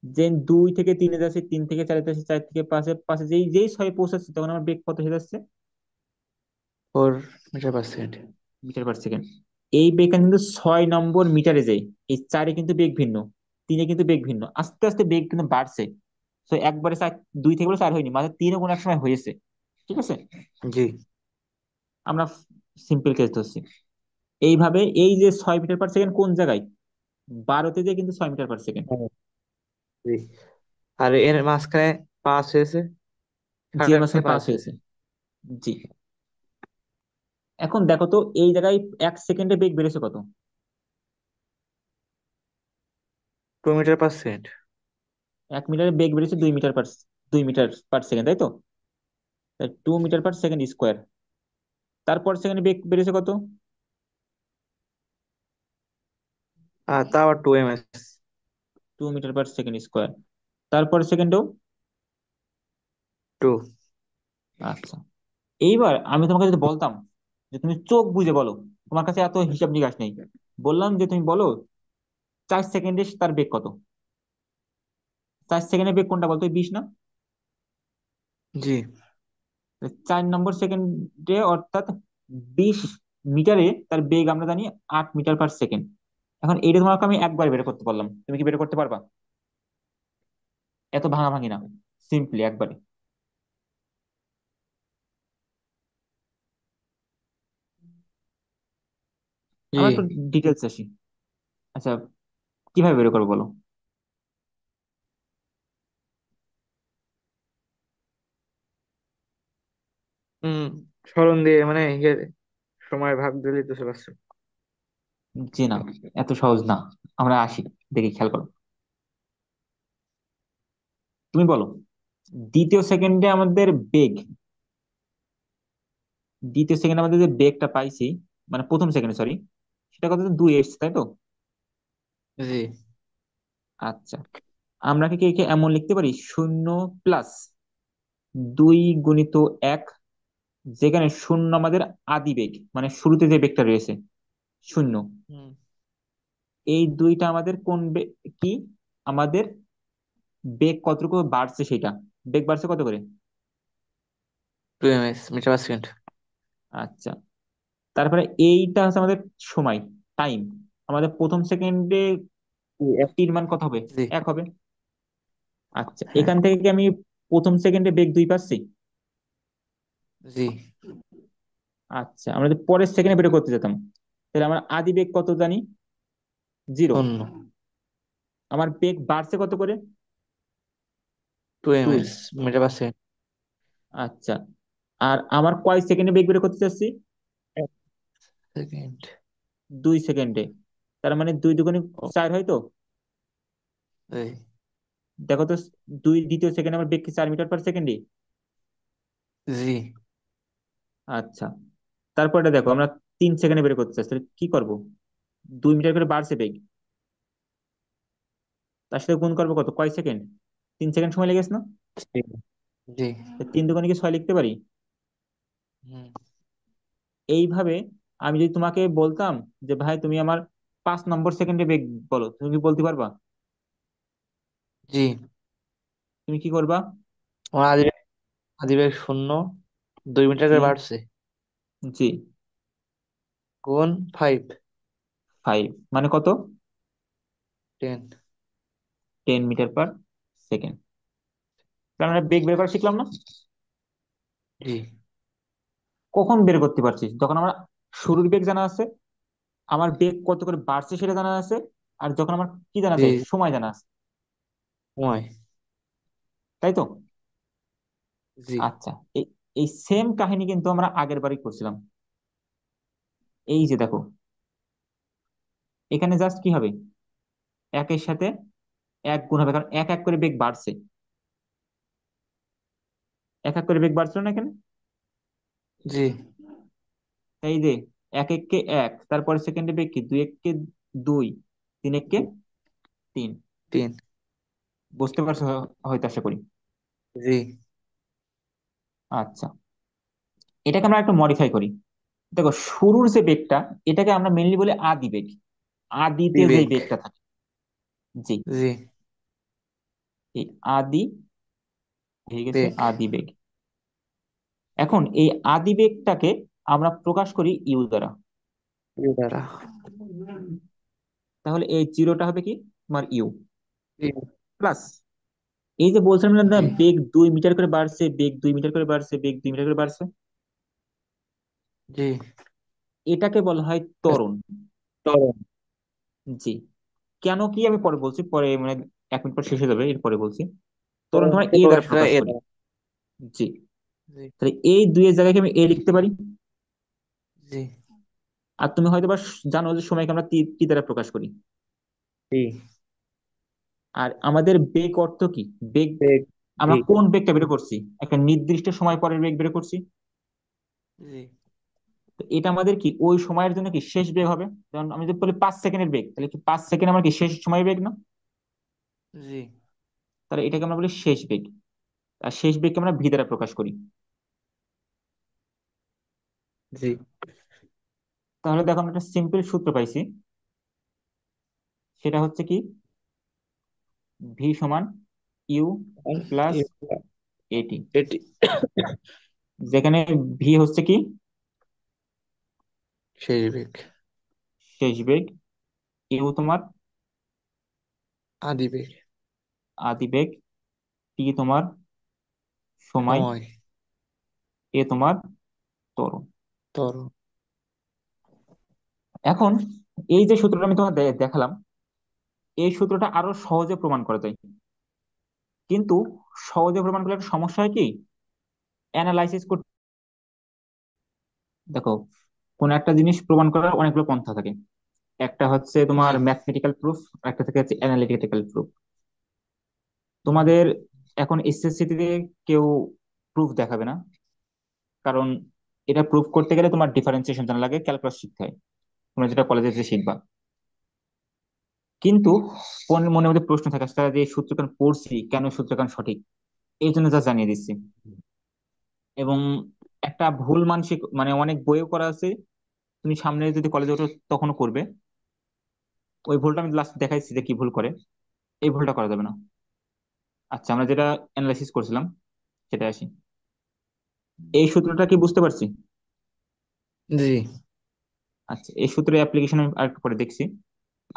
যে 2 থেকে 3-এ যাচ্ছে, 3 থেকে 4-এ যাচ্ছে, 4 থেকে 5-এ, পাশে যেই যেই 6-এ পৌঁছাচ্ছে, তখন আমার বেগ কত হয়ে যাচ্ছে?
4 metre per second.
Metre per second. এই বেগটা কিন্তু 6 নম্বর মিটারে যায়। এই 4-এ কিন্তু বেগ ভিন্ন, 3-এ কিন্তু বেগ ভিন্ন, আস্তে আস্তে বেগ কিন্তু বাড়ছে। তো একবারে 4, 2 থেকে বলে 4 হয়নি, মাঝে 3ও কোনো এক সময় হয়েছে। ঠিক আছে,
জি।
আমরা সিম্পল কেস ধরছি। এইভাবে এই যে 6 মিটার পার সেকেন্ড কোন জায়গায়? 12তে যে কিন্তু 6 মিটার পার সেকেন্ড।
হ্যাঁ, জি। আর এর মাঝখানে পাস হয়েছে,
জি, এর
সামনে
মাঝখানে
পাস
পাস
হয়েছে।
হয়েছে। জি। এখন দেখো তো, এই জায়গায় 1 সেকেন্ডে বেগ বেড়েছে কত?
2 মিটার পার সেকেন্ড।
1 মিটারে বেগ বেড়েছে 2 মিটার পার সেকেন্ড, তাই তো? 2 মিটার পার সেকেন্ড স্কোয়ার। তারপর সেকেন্ডে বেগ বেড়েছে কত?
আর তা আবার 2 ms।
2 metre per second square. তারপর সেকেন্ডেও?
2।
আচ্ছা, এইবার আমি তোমাকে যদি বলতাম যে তুমি চোখ বুজে বলো, তোমার কাছে এত হিসাব নিকাশ নেই, বললাম যে তুমি বলো 4 সেকেন্ডে তার বেগ কত? 4 সেকেন্ডের বেগ কোনটা বলতো? 20 না?
জি।
4 নম্বর সেকেন্ডে, অর্থাৎ 20 মিটারে তার বেগ আমরা জানি 8 মিটার পার সেকেন্ড। এখন এইটা তোমাকে আমি একবার বের করতে পারলাম, তুমি কি বের করতে পারবা? এত ভাঙাভাঙি না, সিম্পলি একবারে।
জি।
আমরা একটু ডিটেলস আসি। আচ্ছা, কিভাবে বের করবো বলো?
হুম। স্মরণ দিয়ে মানে সময় ভাগ দিলে তো চলে আসছে।
জি না, এত সহজ না। আমরা আসি, দেখি, খেয়াল করো। তুমি বলো, দ্বিতীয় সেকেন্ডে আমাদের বেগ, দ্বিতীয় সেকেন্ডে আমাদের যে বেগটা পাইছি, মানে প্রথম সেকেন্ডে, সরি, সেটা কত? 2 এসছে, তাই তো?
জি।
আচ্ছা, আমরা কি একে এমন লিখতে পারি, 0 + 2 × 1, যেখানে শূন্য আমাদের আদি বেগ, মানে শুরুতে যে বেগটা রয়েছে, শূন্য।
হুম।
এই দুইটা আমাদের কোন কি, আমাদের বেগ কতটুকু বাড়ছে সেটা। বেগ বাড়ছে কত করে?
2 ms মিটার পার সেকেন্ড।
আচ্ছা, তারপরে এইটা হচ্ছে আমাদের সময়, টাইম। আমাদের প্রথম সেকেন্ডে
জি,
টির মান কত হবে?
জি।
1 হবে। আচ্ছা,
হ্যাঁ।
এখান থেকে কি আমি প্রথম সেকেন্ডে বেগ 2 পাচ্ছি?
জি।
আচ্ছা, আমরা যদি পরের সেকেন্ডে বের করতে যেতাম, তাহলে আমার আদি বেগ কত জানি? 0।
0।
আমার বেগ বাড়ছে কত করে?
Two
2।
ms metre per second.
আচ্ছা, আর আমার কয় সেকেন্ডে বেগ বের করতে চাচ্ছি?
1 সেকেন্ড।
2 সেকেন্ডে। তার মানে 2 × 2 = 4 হয় তো?
জি।
দেখো তো, দ্বিতীয় সেকেন্ডে আমার বেগ কি 4 মিটার পার সেকেন্ডে?
জি।
আচ্ছা, তারপরটা দেখো, আমরা 3 সেকেন্ডে বের করতে চাচ্ছি, তাহলে কি করব? 2 মিটার করে বাড়ছে বেগ, তার সাথে গুণ করবো কত, কয় সেকেন্ড? 3 সেকেন্ড সময় লেগেছে না?
জি। জি।
3 × 2 = 6 লিখতে পারি।
হুম।
এইভাবে আমি যদি তোমাকে বলতাম যে ভাই তুমি আমার 5 নম্বর সেকেন্ডে বেগ বলো, তুমি কি বলতে পারবা?
জি।
তুমি কি করবা?
আমার আদিবেগ 0, 2 মিটার
জি।
করে বাড়ছে।
জি।
গুণ 5।
ফাইভ মানে কত?
10।
10 মিটার পার সেকেন্ড। তাহলে আমরা বেগ বের করা শিখলাম না?
জি।
কখন বের করতে পারছি? যখন আমার শুরুর বেগ জানা আছে, আমার বেগ কত করে বাড়ছে সেটা জানা আছে, আর যখন আমার কি জানা
জি।
আছে, সময় জানা আছে।
সময়।
তাই তো?
জি।
আচ্ছা, এই এই সেম কাহিনী কিন্তু আমরা আগের বারই করছিলাম। এই যে দেখো, এখানে জাস্ট কি হবে, একের সাথে এক গুণ হবে, কারণ এক এক করে বেগ বাড়ছে। এক এক করে বেগ বাড়ছিল না এখানে?
জি।
এই যে এক এককে এক, তারপরে সেকেন্ডে বেগ কি, দুই এককে দুই, তিন এককে তিন।
3।
বুঝতে পারছো হয়তো, আশা করি।
জি।
আচ্ছা, এটাকে আমরা একটু মডিফাই করি। দেখো, শুরুর যে বেগটা, এটাকে আমরা মেনলি বলি আদি বেগ। আদিতে যে
বিবেক।
বেগটা থাকে, জি,
জি।
এই আদি হয়ে গেছে
বেক।
আদি বেগ। এখন এই আদি বেগটাকে আমরা প্রকাশ করি ইউ দ্বারা।
ইউ দ্বারা।
তাহলে এই জিরোটা হবে কি, তোমার ইউ
জি।
প্লাস, এই যে বলছিলাম না,
জি।
বেগ 2 মিটার করে বাড়ছে, বেগ 2 মিটার করে বাড়ছে, বেগ 2 মিটার করে বাড়ছে,
জি।
এটাকে বলা হয় ত্বরণ।
ত্বরণ।
জি। কেন কি আমি পরে বলছি, পরে মানে 1 মিনিট পর শেষ হয়ে যাবে, এরপরে বলছি। ত্বরণ তোমার
ত্বরণকে
এ
প্রকাশ
দ্বারা
করা
প্রকাশ
এ
করি।
দ্বারা।
জি।
জি।
তাহলে এই দুইয়ের জায়গায় কি আমি এ লিখতে পারি?
জি।
আর তুমি হয়তো বা জানো যে সময়কে আমরা টি টি দ্বারা প্রকাশ করি।
জি।
আর আমাদের বেগ অর্থ কি? বেগ,
বেক।
আমরা
জি।
কোন বেগটা বের করছি? একটা নির্দিষ্ট সময় পরের বেগ বের করছি।
জি।
তো এটা আমাদের কি ওই সময়ের জন্য কি শেষ বেগ হবে? যেমন আমি যদি বলি 5 সেকেন্ডের বেগ, তাহলে কি 5 সেকেন্ড আমার কি শেষ সময় বেগ না?
জি।
তাহলে এটাকে আমরা বলি শেষ বেগ। আর শেষ বেগকে আমরা ভি দ্বারা প্রকাশ করি।
জি।
তাহলে দেখো, আমরা একটা সিম্পল সূত্র পাইছি। সেটা হচ্ছে কি, ভি সমান ইউ প্লাস এটি,
এটি
যেখানে ভি হচ্ছে কি
শেষ বেগ।
শেষ বেগ, ইউ তোমার
আদি বেগ।
আদি বেগ, টি তোমার সময়,
সময়।
এ তোমার ত্বরণ।
ত্বরণ।
এখন এই যে সূত্রটা আমি তোমার দেখালাম, এই সূত্রটা আরো সহজে প্রমাণ করা যায়। কিন্তু সহজে প্রমাণ করলে একটা সমস্যা হয় কি, অ্যানালাইসিস করতে। দেখো, কোন একটা জিনিস প্রমাণ করার অনেকগুলো পন্থা থাকে। একটা হচ্ছে
জি।
তোমার ম্যাথমেটিক্যাল প্রুফ, একটা থেকে হচ্ছে অ্যানালিটিক্যাল প্রুফ। তোমাদের এখন এসএসসি তে কেউ প্রুফ দেখাবে না, কারণ এটা প্রুফ করতে গেলে তোমার ডিফারেন্সিয়েশন জানা লাগে, ক্যালকুলাস শিখতে হয়, তোমরা যেটা কলেজে যে শিখবা। কিন্তু মনের মধ্যে প্রশ্ন থাকে সেটা যে এই সূত্র কেন পড়ছি, কেন সূত্র কেন সঠিক, এই জন্য যা জানিয়ে দিচ্ছি। এবং একটা ভুল মানসিক মানে অনেক বইও করা আছে, তুমি সামনে যদি কলেজে ওঠো তখনও করবে। ওই ভুলটা আমি লাস্ট দেখাইছি যে কি ভুল করে, এই ভুলটা করা যাবে না। আচ্ছা, আমরা যেটা অ্যানালাইসিস করছিলাম সেটা আসি। এই সূত্রটা কি বুঝতে পারছি?
জি।
আচ্ছা, এই সূত্রের অ্যাপ্লিকেশন আমি আর একটু পরে দেখছি।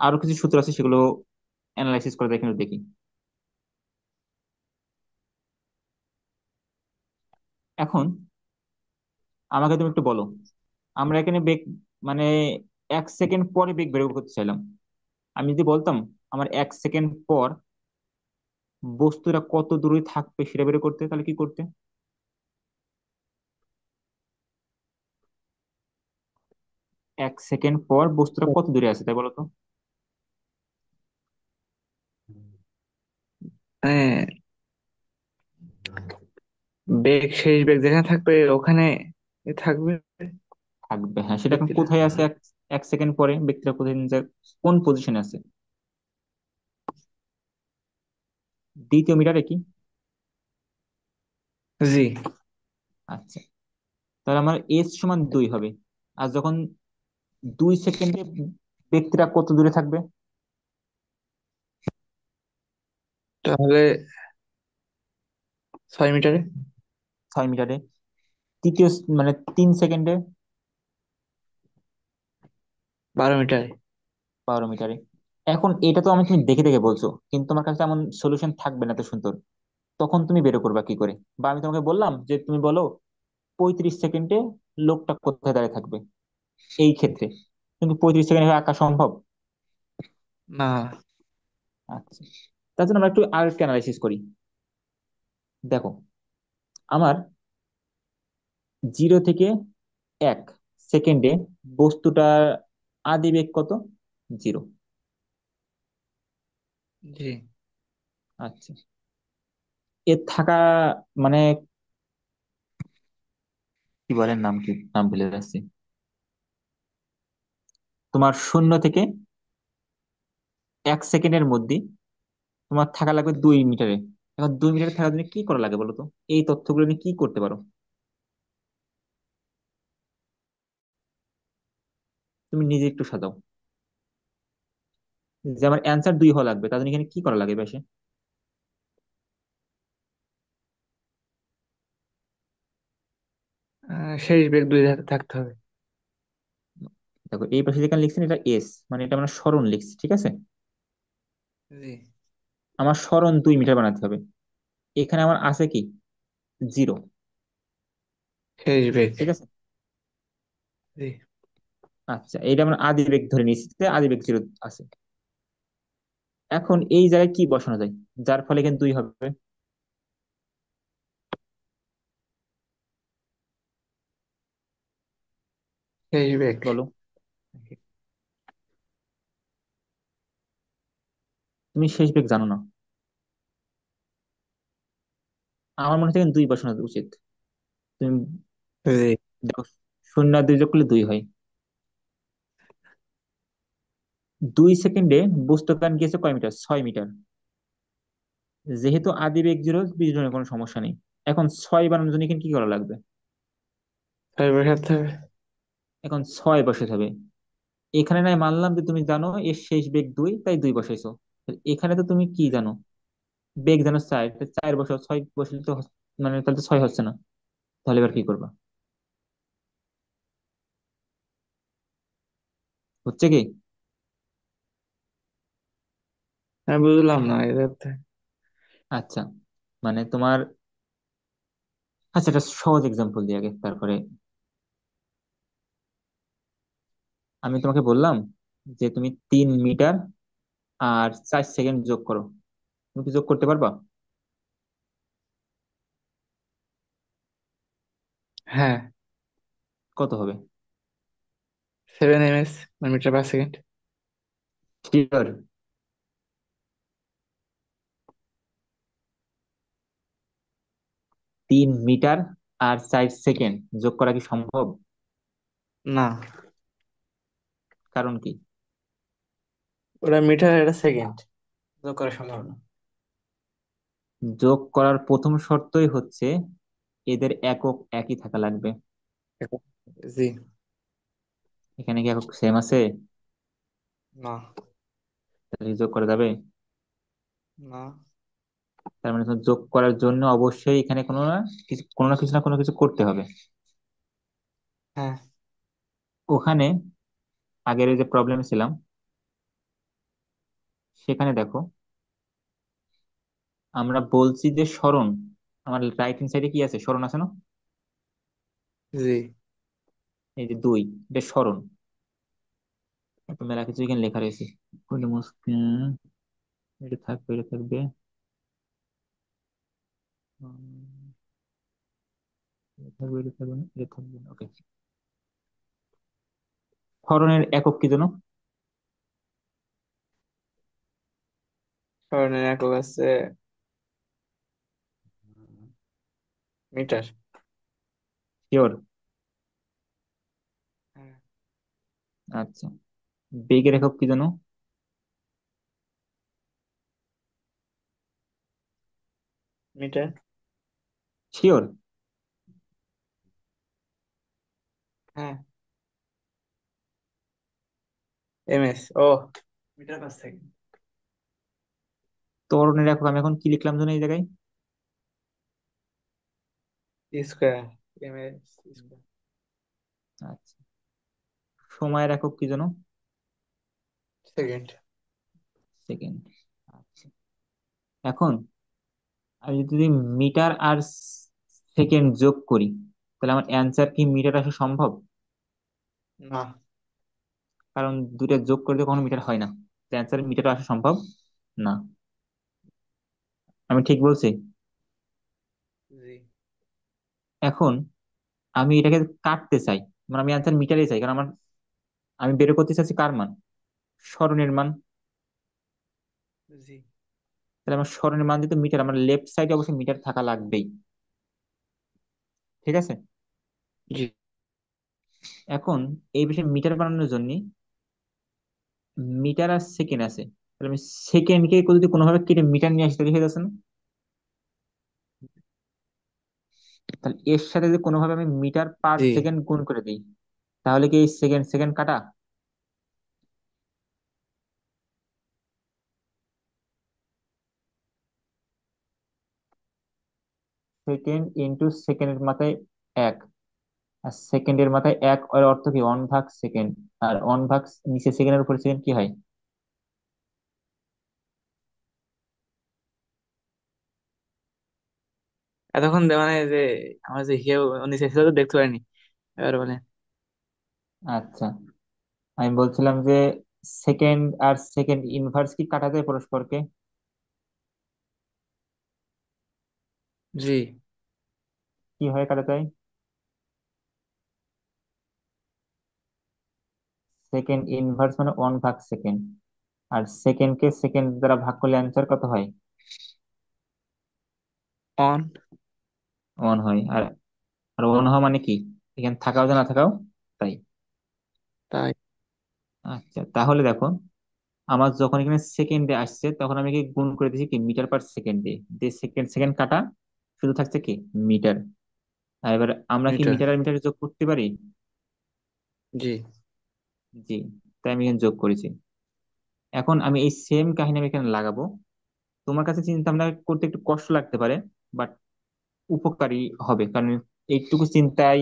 আরো কিছু সূত্র আছে, সেগুলো অ্যানালাইসিস করে দেখে দেখি। এখন আমাকে তুমি একটু বলো, আমরা এখানে বেগ মানে 1 সেকেন্ড পরে বেগ বের করতে চাইলাম। আমি যদি বলতাম আমার 1 সেকেন্ড পর বস্তুটা কত দূরে থাকবে সেটা বের করতে, তাহলে কি করতে? 1 সেকেন্ড পর বস্তুটা কত দূরে আছে তাই বলো তো।
হ্যাঁ, বেগ শেষ বেগ যেখানে থাকবে ওখানে থাকবে
থাকবে, হ্যাঁ, সেটা এখন
ব্যক্তিটা।
কোথায় আছে? এক এক সেকেন্ড পরে ব্যক্তিটা কোথায় কোন পজিশনে আছে? দ্বিতীয় মিটারে কি?
জি।
আচ্ছা, তাহলে আমার এস সমান 2 হবে। আর যখন 2 সেকেন্ডে ব্যক্তিটা কত দূরে থাকবে?
তাহলে 6 মিটারে।
6 মিটারে। তৃতীয় মানে 3 সেকেন্ডে?
12 মিটারে।
12 মিটারে। এখন এটা তো আমি তুমি দেখে দেখে বলছো, কিন্তু তোমার কাছে এমন সলিউশন থাকবে না তো সুন্দর। তখন তুমি বের করবা কি করে? বা আমি তোমাকে বললাম যে তুমি বলো 35 সেকেন্ডে লোকটা কোথায় দাঁড়িয়ে থাকবে এই ক্ষেত্রে, কিন্তু 35 সেকেন্ডে আঁকা সম্ভব?
না।
আচ্ছা, তার জন্য আমরা একটু আরেকটু অ্যানালাইসিস করি। দেখো, আমার 0 থেকে 1 সেকেন্ডে বস্তুটার আদি বেগ কত? 0।
জি।
আচ্ছা, এর থাকা মানে কি বলেন, নাম কি, নাম ভুলে যাচ্ছি। তোমার 0 থেকে 1 সেকেন্ডের মধ্যে তোমার থাকা লাগবে 2 মিটারে। এখন 2 মিটারে থাকার জন্য কি করা লাগে বলো তো? এই তথ্যগুলো নিয়ে কি করতে পারো? তুমি নিজে একটু সাজাও। যে আমার অ্যান্সার 2 হওয়া লাগবে, তার জন্য এখানে কি করা লাগে বেশি?
শেষ বেগ দুই হাতে থাকতে হবে।
দেখো, এই পাশে যেখানে লিখছেন এটা এস, মানে এটা আমরা সরণ লিখছি, ঠিক আছে?
জি।
আমার সরণ 2 মিটার বানাতে হবে। এখানে আমার আছে কি? 0।
শেষ বেগ।
ঠিক আছে।
জি।
আচ্ছা, এইটা আমরা আদি বেগ ধরে নিচ্ছি যে আদি বেগ 0 আছে। এখন এই জায়গায় কি বসানো যায় যার ফলে এখানে 2 হবে?
শেষ বেগ।
বলো। তুমি শেষ বেগ জানো না? আমার মনে হয় এখানে 2 বসানো উচিত। তুমি
জি।
দেখো, 0 আর 2 যোগ করলে 2 হয়। 2 সেকেন্ডে বস্তু কান গিয়েছে কয় মিটার? 6 মিটার। যেহেতু আদি বেগ 0, বীজগণিতের কোনো সমস্যা নেই। এখন 6 বানানোর জন্য এখানে কি করা লাগবে?
ছয় বেগ থাকতে হবে।
এখন 6 বসাতে হবে। এখানে নাই মানলাম যে তুমি জানো এর শেষ বেগ 2, তাই 2 বসাইছো। এখানে তো তুমি কি জানো? বেগ জানো 4, 4 বসাও, 6 বসালে তো মানে তাহলে তো 6 হচ্ছে না। তাহলে এবার কি করবা? হচ্ছে কি?
আমি বুঝলাম না এটা।
আচ্ছা, মানে তোমার, আচ্ছা এটা সহজ এক্সাম্পল দিয়ে আগে, তারপরে আমি তোমাকে বললাম যে তুমি 3 মিটার আর 4 সেকেন্ড যোগ করো। তুমি কি যোগ করতে পারবা?
হ্যাঁ।
কত হবে?
7 ms, মানে metre per second.
Sure? 3 meter আর 4 সেকেন্ড যোগ করা কি সম্ভব?
না,
কারণ কি?
ওটা মিটার, এটা সেকেন্ড, যোগ করা সম্ভব না।
যোগ করার প্রথম শর্তই হচ্ছে এদের একক একই থাকা লাগবে।
জি।
এখানে কি একক সেম আছে?
না।
তাহলে যোগ করা যাবে?
না।
তার মানে তোমার যোগ করার জন্য অবশ্যই এখানে কোনো না কিছু করতে হবে।
হ্যাঁ।
ওখানে আগের যে প্রবলেম ছিলাম, সেখানে দেখো আমরা বলছি যে সরণ, আমার রাইট হ্যান্ড সাইডে কি আছে? সরণ আছে না?
জি।
এই যে 2, এটা সরণ। তারপর মেলা কিছু এখানে লেখা রয়েছে। কোনটা এটা থাকবে, এটা থাকবে। এটা থাকবে, এটা থাকবে না, এটা থাকবে না। ওকে, সরণের একক কি জানো?
স্মরণের একক আছে মিটার।
শিওর?
হ্যাঁ।
আচ্ছা, বেগের একক কি জানো?
মিটার।
শিওর?
হ্যাঁ। ms, ও মিটার পার সেকেন্ড।
ত্বরণের একক আমি এখন কি লিখলাম জানো এই জায়গায়?
স্কোয়ার। ms square.
আচ্ছা, সময়ের একক কি জানো?
সেকেন্ড।
সেকেন্ড। আচ্ছা, এখন আমি যদি মিটার আর সেকেন্ড যোগ করি, তাহলে আমার অ্যান্সার কি মিটার আসা সম্ভব?
না।
কারণ দুইটা যোগ করলে কখনো মিটার হয় না, অ্যান্সার মিটার আসা সম্ভব না। আমি ঠিক বলছি?
জি।
এখন আমি এটাকে কাটতে চাই, মানে আমি অ্যান্সার মিটারে চাই, কারণ আমার, আমি বের করতে চাচ্ছি কার মান? স্মরণের মান।
জি।
তাহলে আমার স্মরণের মান দিতে মিটার, আমার লেফট সাইডে অবশ্যই মিটার থাকা লাগবেই। ঠিক আছে।
জি।
এখন এই বিষয়ে মিটার বানানোর জন্য মিটার আর সেকেন্ড আছে, তাহলে আমি সেকেন্ডকে যদি কোনোভাবে কেটে মিটার নিয়ে আসতে দেখে যাচ্ছে না, তাহলে এর সাথে যদি কোনোভাবে আমি মিটার পার
জি।
সেকেন্ড গুণ করে দিই, তাহলে কি এই সেকেন্ড সেকেন্ড কাটা? সেকেন্ড ইন্টু সেকেন্ডের মাথায় এক, আর সেকেন্ডের মাথায় এক, এর অর্থ কি 1/সেকেন্ড। আর 1 ভাগ নিচে সেকেন্ডের উপর সেকেন্ড কি হয়?
এতক্ষণ মানে যে আমার যে হিসেব নিচে ছিল তো দেখতে পারিনি। এবার মানে।
আচ্ছা, আমি বলছিলাম যে সেকেন্ড আর সেকেন্ড ইনভার্স কি কাটা যায় পরস্পরকে?
জি।
কিভাবে কাটা যায়? সেকেন্ড ইনভার্স মানে 1/সেকেন্ড, আর সেকেন্ডকে সেকেন্ড দ্বারা ভাগ করলে অ্যান্সার কত হয়?
অন।
1 হয়। আর আর 1 হওয়া মানে কি? এখানে থাকাও যা না থাকাও তাই।
তাই।
আচ্ছা, তাহলে দেখো, আমার যখন এখানে সেকেন্ডে আসছে তখন আমি কি গুণ করে দিয়েছি কি মিটার পার সেকেন্ডে, যে সেকেন্ড সেকেন্ড কাটা, শুধু থাকছে কি মিটার। আর এবার আমরা কি
মিটার।
মিটার আর মিটার যোগ করতে পারি?
জি।
জি, তাই আমি এখানে যোগ করেছি। এখন আমি এই সেম কাহিনী আমি এখানে লাগাবো। তোমার কাছে চিন্তা ভাবনা করতে একটু কষ্ট লাগতে পারে, বাট উপকারী হবে, কারণ এইটুকু চিন্তায়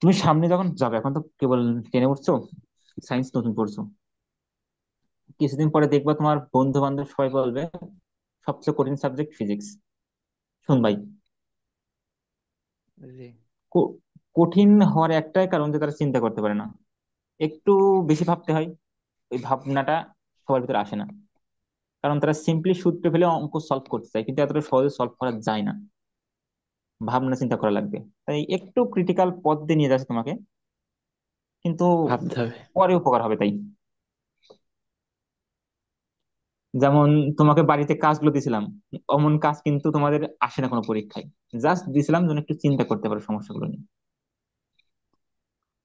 তুমি সামনে যখন যাবে, এখন তো কেবল টেনে উঠছো, সায়েন্স নতুন পড়ছো, কিছুদিন পরে দেখবা তোমার বন্ধু বান্ধব সবাই বলবে সবচেয়ে কঠিন সাবজেক্ট ফিজিক্স। শুন ভাই,
জি।
ক- কঠিন হওয়ার একটাই কারণ যে তারা চিন্তা করতে পারে না, একটু বেশি ভাবতে হয়। ওই ভাবনাটা সবার ভিতরে আসে না, কারণ তারা সিম্পলি সূত্র ফেলে অঙ্ক সলভ করতে চায়, কিন্তু এতটা সহজে সলভ করা যায় না, ভাবনা চিন্তা করা লাগবে। তাই একটু ক্রিটিক্যাল পথ দিয়ে নিয়ে যাচ্ছে তোমাকে, কিন্তু
ভাবতে হবে।
পরে উপকার হবে তাই। যেমন তোমাকে বাড়িতে কাজগুলো দিছিলাম, অমন কাজ কিন্তু তোমাদের আসে না কোনো পরীক্ষায়, জাস্ট দিছিলাম যেন একটু চিন্তা করতে পারো সমস্যাগুলো নিয়ে।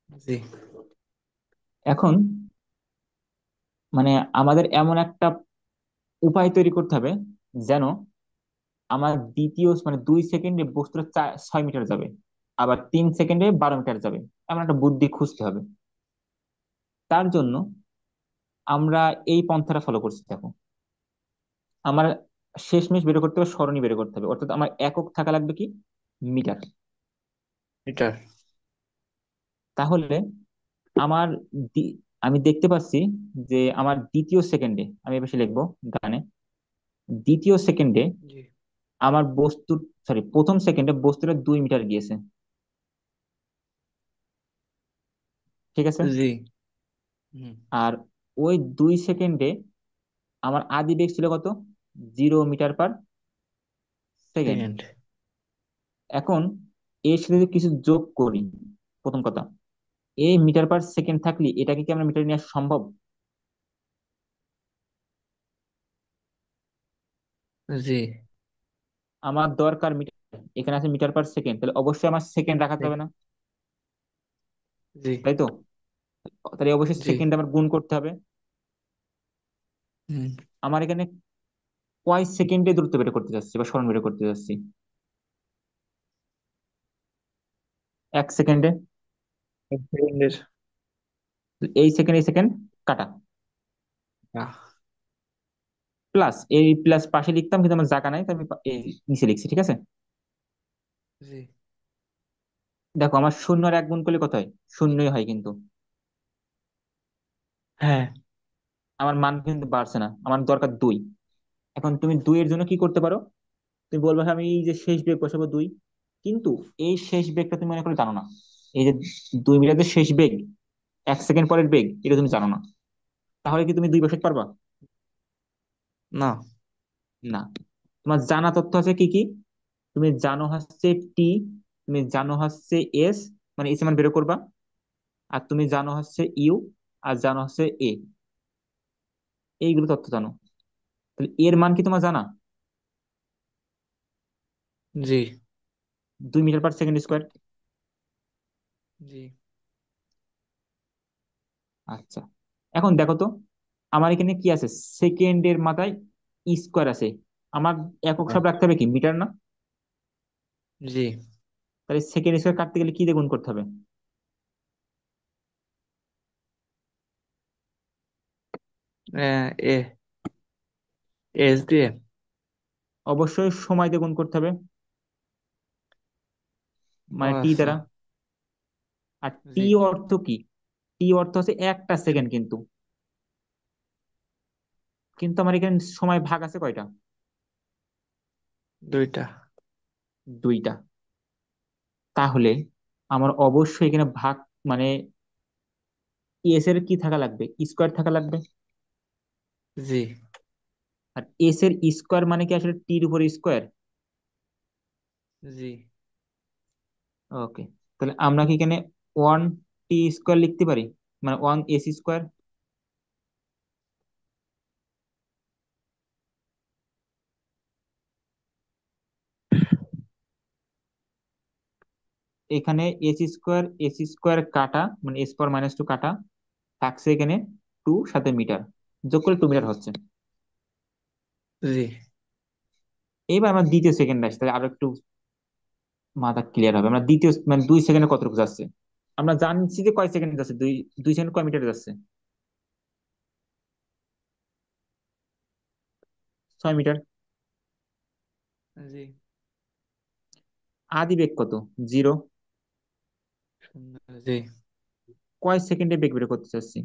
জি।
এখন মানে আমাদের এমন একটা উপায় তৈরি করতে হবে যেন আমার দ্বিতীয় মানে 2 সেকেন্ডে বস্তুটা 6 মিটার যাবে, আবার 3 সেকেন্ডে 12 মিটার যাবে, এমন একটা বুদ্ধি খুঁজতে হবে। তার জন্য আমরা এই পন্থাটা ফলো করছি, দেখো, আমার শেষমেশ বের করতে হবে সরণি বের করতে হবে, অর্থাৎ আমার একক থাকা লাগবে কি মিটার।
মিটার।
তাহলে আমার দ্বি- আমি দেখতে পাচ্ছি যে আমার দ্বিতীয় সেকেন্ডে, আমি এবার লিখবো গানে, দ্বিতীয় সেকেন্ডে
জি।
আমার বস্তু, সরি প্রথম সেকেন্ডে বস্তুটা 2 মিটার গিয়েছে। ঠিক আছে।
জি। হুম।
আর ওই 2 সেকেন্ডে আমার আদি বেগ ছিল কত? 0 মিটার পার সেকেন্ড।
সেকেন্ড।
এখন এর সাথে যদি কিছু যোগ করি, প্রথম কথা, এই মিটার পার সেকেন্ড থাকলে এটাকে কি আমরা মিটারে নিয়ে আসা সম্ভব?
জি।
আমার দরকার মিটার, এখানে আছে মিটার পার সেকেন্ড, তাহলে অবশ্যই আমার সেকেন্ড রাখা
জি।
যাবে না,
জি।
তাই তো? তাহলে অবশ্যই
জি।
সেকেন্ড আমার গুণ করতে হবে।
হুম।
আমার এখানে কয় সেকেন্ডে দূরত্ব বের করতে যাচ্ছি বা সরণ বের করতে যাচ্ছি? 1 সেকেন্ডে।
এক সেকেন্ডের।
এই সেকেন্ড এই সেকেন্ড কাটা,
না।
প্লাস এই প্লাস পাশে লিখতাম কিন্তু আমার জায়গা নাই, তাই আমি এই নিচে লিখছি। ঠিক আছে।
জি।
দেখো, আমার শূন্য আর এক গুণ করলে কত হয়? শূন্যই হয় কিন্তু।
হ্যাঁ।
আমার মান কিন্তু বাড়ছে না, আমার দরকার 2। এখন তুমি 2 এর জন্য কি করতে পারো? তুমি বলবে হ্যাঁ, আমি এই যে শেষ বেগ বসাবো 2, কিন্তু এই শেষ বেগটা তুমি মনে করে জানো না। এই যে 2 মিটার যে শেষ বেগ, 1 সেকেন্ড পরের বেগ, এটা তুমি জানো না। তাহলে কি তুমি 2 বসাতে পারবা?
না।
না। তোমার জানা তথ্য আছে কি কি? তুমি জানো হচ্ছে টি, তুমি জানো হচ্ছে এস, মানে এস এর মান বের করবা, আর তুমি জানো হচ্ছে ইউ, আর জানো হচ্ছে এ। এইগুলো তথ্য জানো। তাহলে এর মান কি তোমার জানা?
জি।
2 মিটার পার সেকেন্ড স্কোয়ার।
জি।
আচ্ছা, এখন দেখো তো, আমার এখানে কি আছে? সেকেন্ডের মাথায় স্কোয়ার আছে। আমার একক
হ্যাঁ।
সব রাখতে হবে কি, মিটার না?
জি।
তাহলে সেকেন্ড স্কোয়ার কাটতে গেলে কি দিয়ে গুণ করতে হবে?
এ এস দিয়ে।
অবশ্যই সময় দিয়ে গুণ করতে হবে,
ও
মানে টি
আচ্ছা।
দ্বারা। আর
জি।
টি অর্থ কি? টি অর্থ হচ্ছে একটা সেকেন্ড, কিন্তু কিন্তু আমার এখানে সময় ভাগ আছে কয়টা?
দুইটা।
2টা। তাহলে আমার অবশ্যই এখানে ভাগ, মানে এস এর কি থাকা লাগবে? স্কোয়ার থাকা লাগবে।
জি।
আর এস এর স্কোয়ার মানে কি আসলে টির উপর স্কোয়ার?
জি।
ওকে। তাহলে আমরা কি এখানে 1 টি স্কোয়ার লিখতে পারি, মানে 1 এস স্কোয়ার? এখানে এস স্কোয়ার কাটা, মানে s⁻² কাটা, থাকছে এখানে 2, সাথে মিটার, যোগ করে 2 মিটার হচ্ছে।
জি।
এইবার আমরা দ্বিতীয় সেকেন্ড আসছে, তাহলে আরো একটু মাথা ক্লিয়ার হবে। আমরা দ্বিতীয়, মানে 2 সেকেন্ডে কতটুকু যাচ্ছে? আমরা জানছি যে কয় সেকেন্ড যাচ্ছে, 2 2 সেকেন্ড কয় মিটারে যাচ্ছে? 6 মিটার।
জি।
আদি বেগ কত? 0।
সুন্দর। জি।
কয় সেকেন্ডে বেগ বের করতে চাচ্ছি?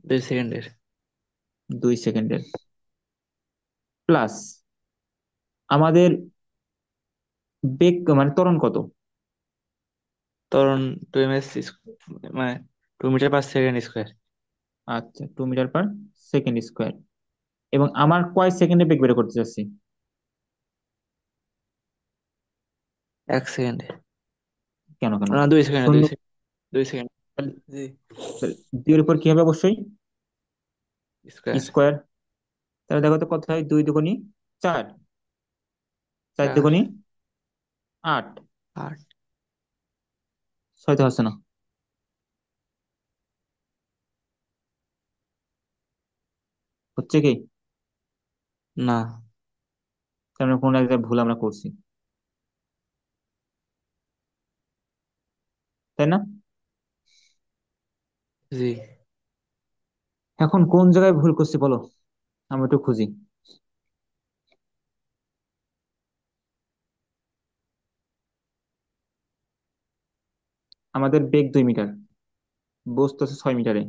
2 সেকেন্ডের।
2 সেকেন্ডের। প্লাস আমাদের বেগ, মানে ত্বরণ কত?
তরণ 2 ms, মানে 2 মিটার পার সেকেন্ড স্কোয়ার।
আচ্ছা, 2 মিটার পার সেকেন্ড স্কোয়ার। এবং আমার কয় সেকেন্ডে বেগ বের করতে চাচ্ছি?
এক সেকেন্ডে।
কেন কেন?
না, 2 সেকেন্ডে,
শূন্য।
2 সেকেন্ড। 2 সেকেন্ড।
তাহলে
জি।
2 এর উপর কি হবে? অবশ্যই
স্কোয়ার।
স্কোয়ার। তাহলে দেখো তো কত হয়, 2 দুগুণী 4, 4
চার।
দুগুণী 8,
আট।
6 তো হচ্ছে না। হচ্ছে কি?
না।
তার মানে কোনো একটা ভুল আমরা করছি, তাই না?
জি।
এখন কোন জায়গায় ভুল করছি বলো, আমি একটু খুঁজি। আমাদের বেগ 2 মিটার, বস্তু আছে 6 মিটারে।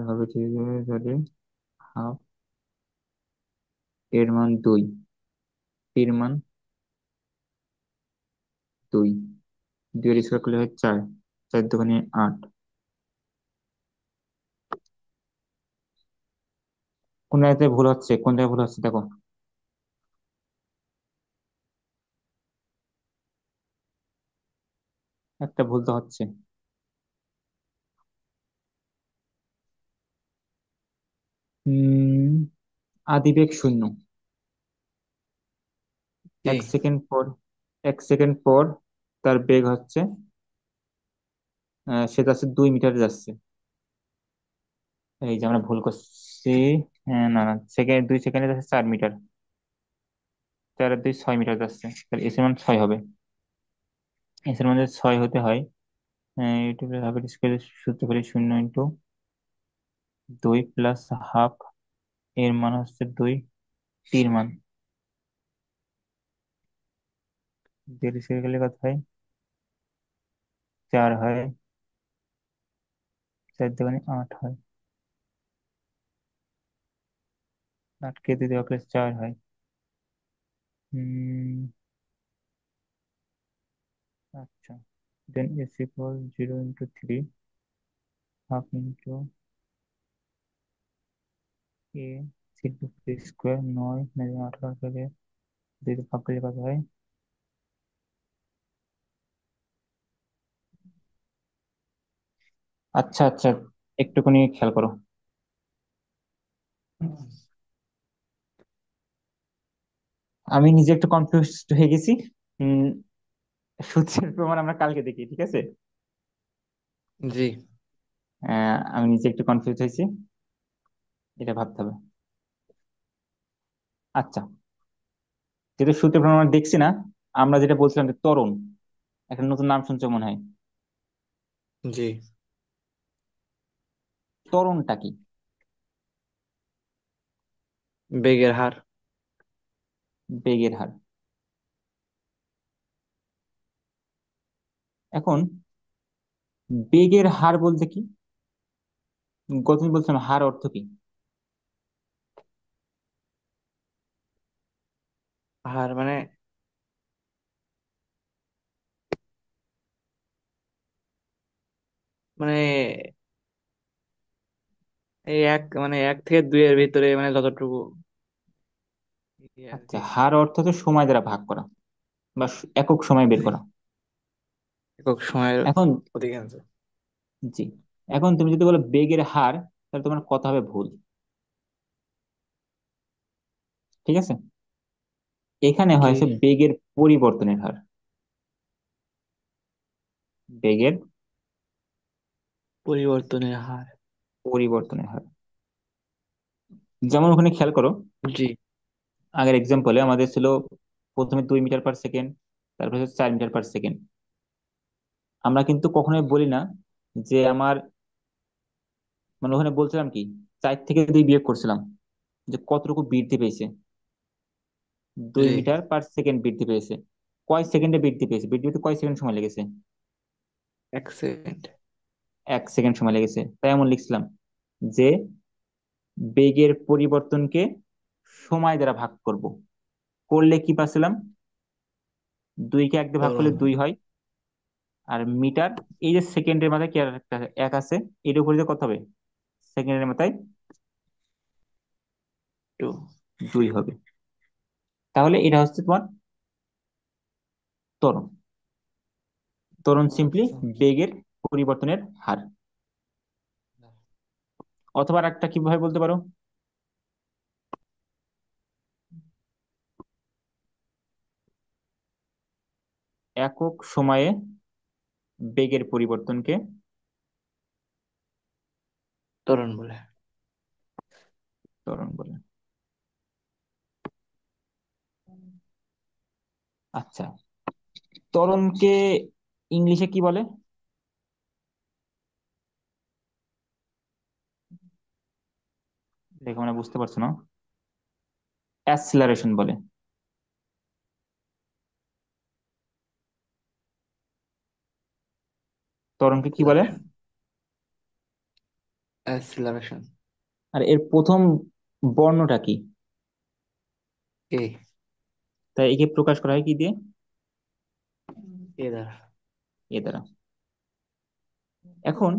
হবে ঠিক আছে, তাহলে হাফ, এর মান 2, এর মান 2, 2 এর স্কোয়ার করলে হয় 4, 4 দুগুণে 8। কোন জায়গায় ভুল হচ্ছে, কোন জায়গায় ভুল হচ্ছে দেখো। একটা ভুল তো হচ্ছে। উম আদিবেগ 0।
জি।
1 সেকেন্ড পর, 1 সেকেন্ড পর তার বেগ হচ্ছে, সে যাচ্ছে 2 মিটার যাচ্ছে। এই যে আমরা ভুল করছি। হ্যাঁ, না না, 2 সেকেন্ডে যাচ্ছে 4 মিটার, 4 আর 2 6 মিটার যাচ্ছে, তাহলে এস এর মান 6 হবে। এস এর মান যদি 6 হতে হয়, ইউটিউবের হাফের স্কোয়ার সূত্র করি 0 × 2 + ½ এর মান হচ্ছে 2, টির মান 2 এর স্কোয়ার করলে কত হয়? চার হয়, চার দুগুণে আট হয়, আটকে দুই দিয়ে প্লাস চার হয়। হুম। আচ্ছা, then S equal zero into three, half into A square, নয় নয় আঠারো থেকে দুই দিয়ে ভাগ করলে কত হয়? আচ্ছা আচ্ছা, একটুখানি খেয়াল করো। আমি নিজে একটু কনফিউজ হয়ে গেছি। উম সূত্রের প্রমাণ আমরা কালকে দেখি, ঠিক আছে?
জি।
আমি নিজে একটু কনফিউজ হয়েছি, এটা ভাবতে হবে। আচ্ছা, যেহেতু সূত্রের প্রমাণ আমরা দেখছি না, আমরা যেটা বলছিলাম যে ত্বরণ, একটা নতুন নাম শুনছো মনে হয়।
জি।
ত্বরণটা কি?
বেগের হার।
বেগের হার। এখন বেগের হার বলতে কি? গতদিন বলছিলাম হার অর্থ কি।
হার মানে, মানে এই এক, মানে এক থেকে দুইয়ের ভিতরে মানে যতটুকু ইয়ে আর
আচ্ছা,
কি।
হার অর্থ তো সময় দ্বারা ভাগ করা, বা একক সময় বের
জি।
করা।
একক সময়ের
এখন
অধিকাংশ।
জি, এখন তুমি যদি বলো বেগের হার, তাহলে তোমার কথা হবে ভুল। ঠিক আছে, এখানে
জি।
হয়েছে বেগের পরিবর্তনের হার। বেগের
পরিবর্তনের হার।
পরিবর্তনের হার। যেমন ওখানে খেয়াল করো,
জি।
আগের এক্সাম্পলে আমাদের ছিল প্রথমে 2 মিটার পার সেকেন্ড, তারপরে হচ্ছে 4 মিটার পার সেকেন্ড। আমরা কিন্তু কখনোই বলি না যে আমার, মানে ওখানে বলছিলাম কি, 4 থেকে 2 বিয়োগ করছিলাম, যে কতটুকু বৃদ্ধি পেয়েছে। দুই
জি।
মিটার পার সেকেন্ড বৃদ্ধি পেয়েছে। কয় সেকেন্ডে বৃদ্ধি পেয়েছে, বৃদ্ধি পেতে কয় সেকেন্ড সময় লেগেছে?
1 সেকেন্ড।
1 সেকেন্ড সময় লেগেছে। তাই এমন লিখছিলাম যে বেগের পরিবর্তনকে সময় দ্বারা ভাগ করব, করলে কি পাচ্ছিলাম? 2কে 1 দিয়ে ভাগ করলে
ত্বরণ।
2 হয়। আর মিটার, এই যে সেকেন্ডের মাথায় কি আর একটা এক আছে, এর উপরে যে কত হবে? সেকেন্ডের মাথায়
টু।
2 হবে। তাহলে এটা হচ্ছে তোমার ত্বরণ। ত্বরণ সিম্পলি
আচ্ছা।
বেগের পরিবর্তনের হার। অথবা আর একটা কিভাবে বলতে পারো, একক সময়ে বেগের পরিবর্তনকে
ত্বরণ বলে।
ত্বরণ বলে। আচ্ছা, ত্বরণকে ইংলিশে কি বলে? দেখো মানে বুঝতে পারছো না, অ্যাসিলারেশন বলে। ত্বরণকে কি বলে?
অ্যাক্সিলারেশন। অ্যাক্সিলারেশন।
আর এর প্রথম বর্ণটা কি?
এ।
তাই একে প্রকাশ করা হয় কি দিয়ে?
এ দ্বারা।
এ দ্বারা। এখন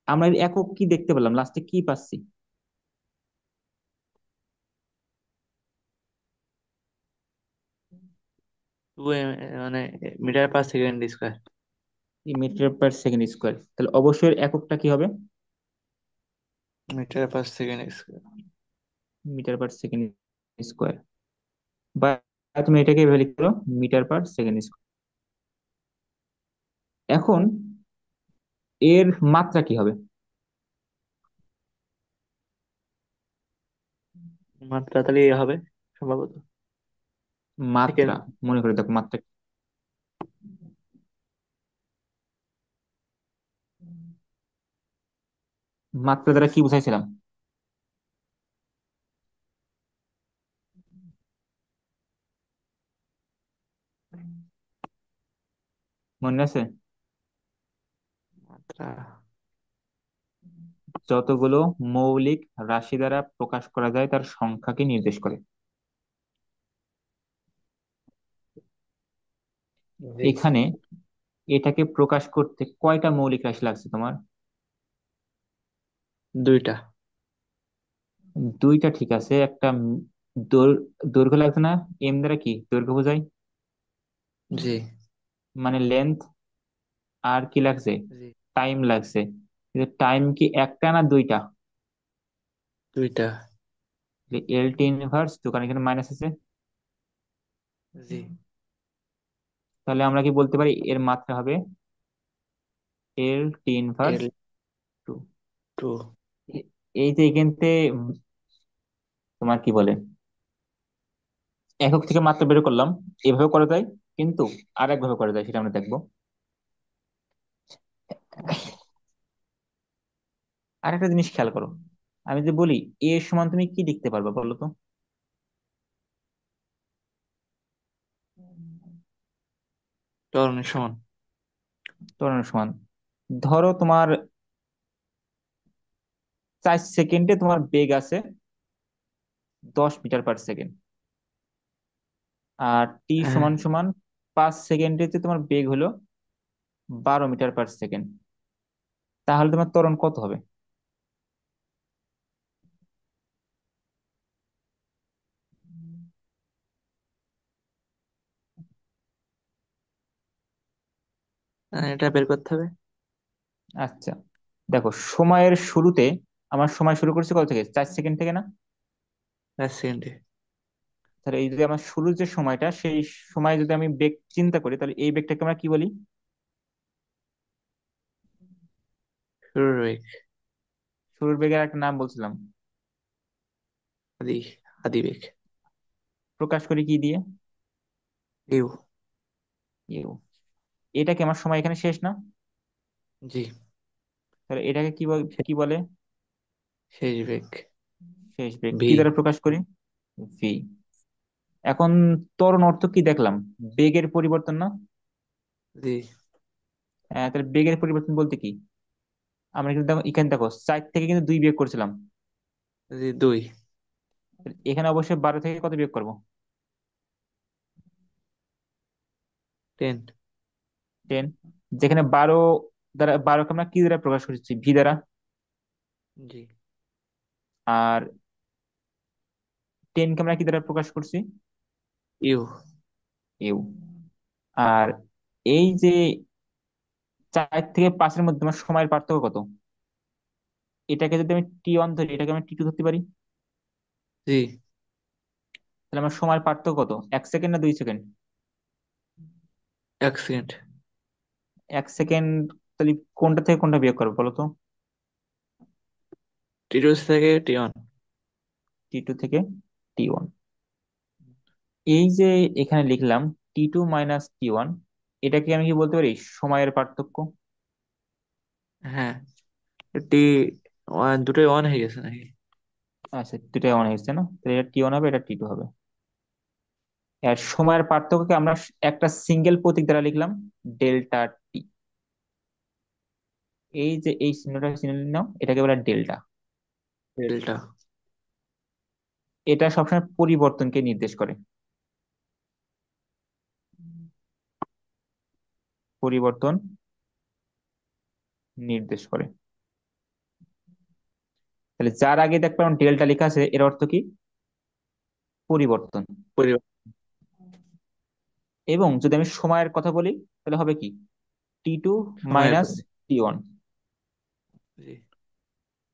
আমরা এর একক কি দেখতে পেলাম, লাস্টে কি পাচ্ছি?
টু মানে metre per second square.
Metre per second square, তাহলে অবশ্যই এর এককটা কি হবে?
Metre per second square.
Metre per second square. বা তুমি এটাকে এভাবে লিখতে পারো, মিটার পার সেকেন্ড স্কোয়ার। এখন এর মাত্রা কি হবে?
মাত্রা তাহলে এ হবে সম্ভবত।
মাত্রা,
সেকেন্ড।
মনে করে দেখো মাত্রা কি? মাত্রা দ্বারা কি বুঝাইছিলাম? মনে আছে?
মাত্রা।
যতগুলো মৌলিক রাশি দ্বারা প্রকাশ করা যায় তার সংখ্যাকে নির্দেশ করে।
জি।
এখানে এটাকে প্রকাশ করতে কয়টা মৌলিক রাশি লাগছে তোমার?
দুইটা।
দুইটা ঠিক আছে, একটা দৈর্ঘ্য লাগছে না? এম দ্বারা কি দৈর্ঘ্য বোঝায়?
জি।
মানে লেন্থ। আর কি লাগছে?
জি।
টাইম লাগছে। টাইম কি একটা না দুইটা?
দুইটা।
এল টি ইনভার্স তো, কারণ এখানে মাইনাস আছে।
জি।
তাহলে আমরা কি বলতে পারি এর মাত্রা হবে এল টি ইনভার্স
এল
টু।
টু।
এই যে এখান থেকে তোমার কি বলে একক থেকে মাত্রা বের করলাম, এভাবে করা যায়, কিন্তু আর একভাবে করা যায়, সেটা আমরা দেখবো। আর একটা জিনিস খেয়াল করো, আমি যে বলি এ সমান তুমি কি লিখতে পারবে বলো তো?
ত্বরণের সমান।
ত্বরণের সমান। ধরো তোমার 4 সেকেন্ডে তোমার বেগ আছে 10 মিটার পার সেকেন্ড, আর টি
হ্যাঁ।
সমান সমান 5 সেকেন্ডে তোমার বেগ হলো 12 মিটার পার সেকেন্ড। তাহলে তোমার ত্বরণ কত হবে?
এটা বের করতে হবে।
আচ্ছা, দেখো সময়ের শুরুতে আমার সময় শুরু করছে কত থেকে? 4 সেকেন্ড থেকে না?
4 সেকেন্ডে।
তাহলে এই যদি আমার শুরুর যে সময়টা, সেই সময় যদি আমি বেগ চিন্তা করি, তাহলে এই বেগটাকে আমরা কি বলি?
শুরুর বেগ।
শুরুর বেগের একটা নাম বলছিলাম।
আদি। আদি বেগ।
প্রকাশ করি কি দিয়ে?
ইউ।
ইউ। এটা কি আমার সময় এখানে শেষ না?
জি।
তাহলে এটাকে কি বলে?
শেষ বেগ।
শেষ বেগ
ভি।
কি দ্বারা প্রকাশ করি? ভি। এখন ত্বরণ অর্থ কি দেখলাম? বেগের পরিবর্তন না?
জি।
তাহলে বেগের পরিবর্তন বলতে কি? আমরা কিন্তু দেখো এখানে দেখো 4 থেকে কিন্তু 2 বিয়োগ করছিলাম।
জি। দুই।
তাহলে এখানে অবশ্যই 12 থেকে কত বিয়োগ করবো?
10।
10। যেখানে 12কে আমরা কি দ্বারা প্রকাশ করছি? ভি দ্বারা।
জি।
আর 10কে আমরা কি দ্বারা প্রকাশ করছি?
ইউ।
ইউ। আর এই যে 4 থেকে 5-এর মধ্যে আমার সময়ের পার্থক্য কত? এটাকে যদি আমি টি 1 ধরি, এটাকে আমি টি 2 ধরতে পারি।
জি।
তাহলে আমার সময়ের পার্থক্য কত? 1 সেকেন্ড না 2 সেকেন্ড?
1 সেকেন্ড।
1 সেকেন্ড। তাহলে কোনটা থেকে কোনটা বিয়োগ করবো বলো তো?
টি 2 থেকে টি 1।
টি 2 থেকে টি 1। এই যে এখানে লিখলাম টি 2 - টি 1, এটাকে আমি কি বলতে পারি সময়ের পার্থক্য?
হ্যাঁ। টি ওয়ান দুটোই ওয়ান হয়ে গেছে নাকি?
আচ্ছা, দুটাই অন হয়েছে না, তাহলে এটা টি 1 হবে, এটা টি 2 হবে। আর সময়ের পার্থক্যকে আমরা একটা সিঙ্গেল প্রতীক দ্বারা লিখলাম, ডেল্টা টি। এই যে এই চিহ্নটা চিহ্ন নাও, এটাকে বলে ডেল্টা।
ডেল্টা।
এটা সবসময় পরিবর্তনকে নির্দেশ করে। পরিবর্তন নির্দেশ করে। তাহলে যার আগে দেখলাম ডেল্টা লেখা আছে, এর অর্থ কি? পরিবর্তন।
পরিবার।
এবং যদি আমি সময়ের কথা বলি, তাহলে হবে কি? টি 2
সময়ের
মাইনাস
পরি।
টি 1।
জি।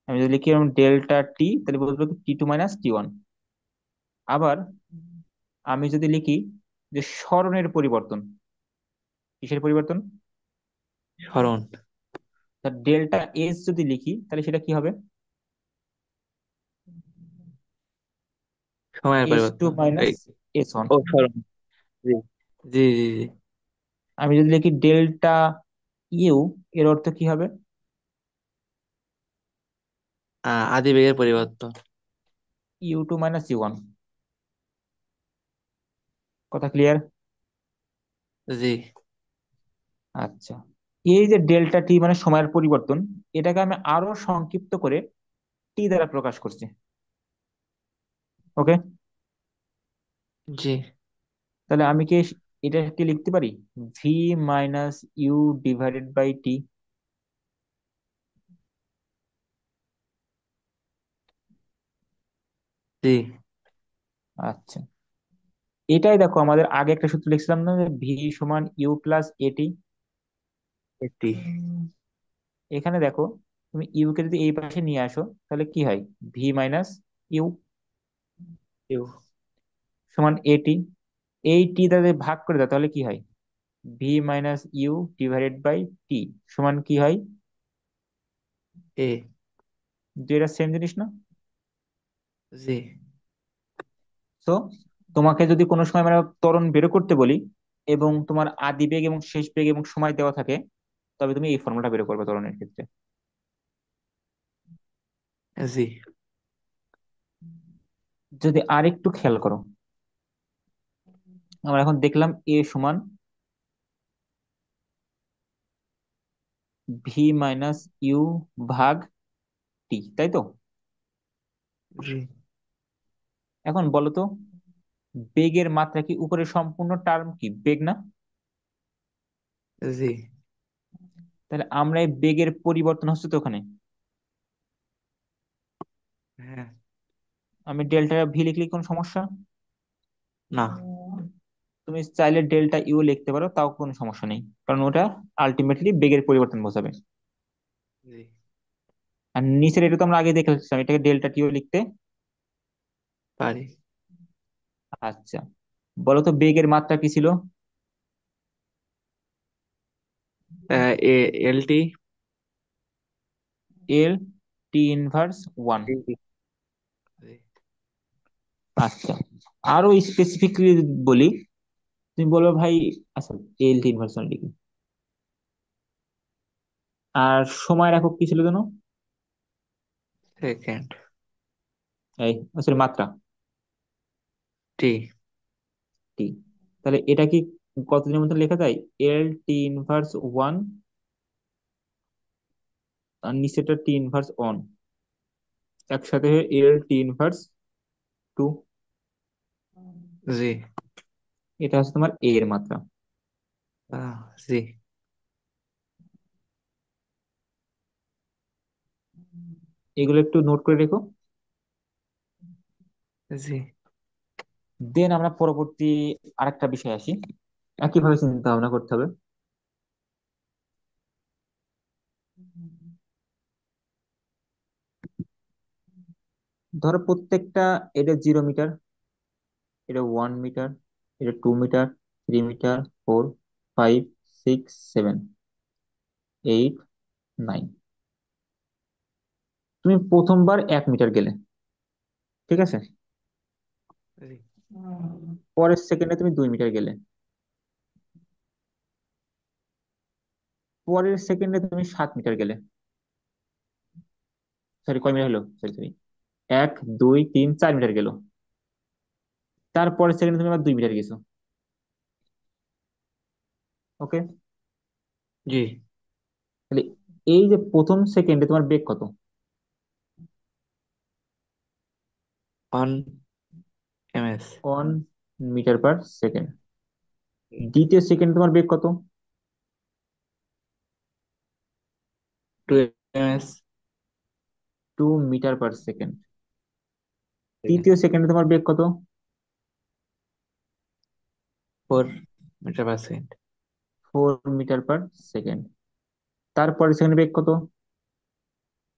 আমি যদি লিখি ডেল্টা টি, তাহলে বলবো কি টি 2 - টি 1। আবার আমি যদি লিখি যে স্মরণের পরিবর্তন, কিসের পরিবর্তন?
সরণ।
ডেল্টা এস যদি লিখি, তাহলে সেটা কি হবে?
সময়ের
S2
পরিবর্তন।
মাইনাস
এই।
S1।
ও সরণ। জি। জি। জি। জি।
আমি যদি লিখি ডেল্টা ইউ, এর অর্থ কি হবে?
আদি বেগের পরিবর্তন।
U2 - U1। কথা ক্লিয়ার?
জি।
আচ্ছা, এই যে ডেল্টা টি মানে সময়ের পরিবর্তন, এটাকে আমি আরো সংক্ষিপ্ত করে টি দ্বারা প্রকাশ করছি। ওকে,
জি।
তাহলে আমি কি এটাকে লিখতে পারি V minus U divided by T?
জি।
আচ্ছা, এটাই দেখো আমাদের আগে একটা সূত্র লিখছিলাম না, যে ভি সমান ইউ প্লাস এটি।
এটি।
এখানে দেখো, তুমি ইউ কে যদি এই পাশে নিয়ে আসো তাহলে কি হয়, ভি মাইনাস ইউ
ইউ।
সমান এটি। এই টি দ্বারা যদি ভাগ করে দাও তাহলে কি হয়, V minus U divided by T সমান কি হয়,
এ।
যেটা সেম জিনিস না?
জি।
তো তোমাকে যদি কোনো সময় মানে ত্বরণ বের করতে বলি, এবং তোমার আদি বেগ এবং শেষ বেগ এবং সময় দেওয়া থাকে, তবে তুমি এই ফর্মুলাটা বের করবে ত্বরণের ক্ষেত্রে।
জি।
যদি আরেকটু খেয়াল করো, আমরা এখন দেখলাম এ সমান ভি মাইনাস ইউ ভাগ টি, তাই তো?
জি।
এখন বলো তো, বেগের মাত্রা কি উপরের সম্পূর্ণ টার্ম কি বেগ না?
জি।
তাহলে আমরা এই বেগের পরিবর্তন হচ্ছে তো ওখানে।
হ্যাঁ।
আমি ডেল্টা ভি লিখলে কোন সমস্যা?
না।
তুমি চাইলে ডেল্টা ইউ লিখতে পারো, তাও কোনো সমস্যা নেই, কারণ ওটা আলটিমেটলি বেগের পরিবর্তন বোঝাবে।
জি।
আর নিচের এটা তো আমরা আগে দেখে ফেলছিলাম, এটাকে ডেল্টা টিও লিখতে।
পারি।
আচ্ছা, বলো তো বেগের মাত্রা কি ছিল?
এ। এল টি।
এল টি ইনভার্স ওয়ান।
জি।
আচ্ছা, আরো স্পেসিফিকলি বলি, তুমি বলো ভাই, আচ্ছা এল টি ইনভার্স ওয়ান লিখি। আর সময়ের একক কি ছিল জানো?
সেকেন্ড।
এই সরি, মাত্রা,
টি।
টি। তাহলে এটা কি কতদিনের মধ্যে লেখা যায়, এল টি ইনভার্স ওয়ান, আর নিচেটা টি ইনভার্স ওয়ান, একসাথে এল টি ইনভার্স টু।
জি।
এটা হচ্ছে তোমার এ এর মাত্রা।
জি।
এগুলো একটু নোট করে রেখো।
জি।
দেন আমরা পরবর্তী আরেকটা বিষয় আসি, একইভাবে চিন্তা ভাবনা করতে হবে। ধরো প্রত্যেকটা, এটা 0 মিটার, এটা 1 মিটার, এটা 2 মিটার, 3 মিটার, 4, 5, 6, 7, 8, 9। তুমি প্রথমবার 1 মিটার গেলে, ঠিক আছে?
জি।
পরের সেকেন্ডে তুমি 2 মিটার গেলে, পরের সেকেন্ডে তুমি 7 মিটার গেলে। সরি, কয় মিটার হলো, সরি সরি, 1, 2, 3, 4 মিটার গেল। তারপরের সেকেন্ডে তুমি আবার 2 মিটার গেছো। ওকে,
জি।
তাহলে এই যে প্রথম সেকেন্ডে তোমার বেগ কত?
1 ms।
1 metre per second. দ্বিতীয় সেকেন্ডে তোমার বেগ কত?
2 ms।
2 metre per second. তৃতীয় সেকেন্ডে তোমার বেগ কত?
4 m/s।
4 metre per second. তারপরের সেকেন্ডে বেগ কত?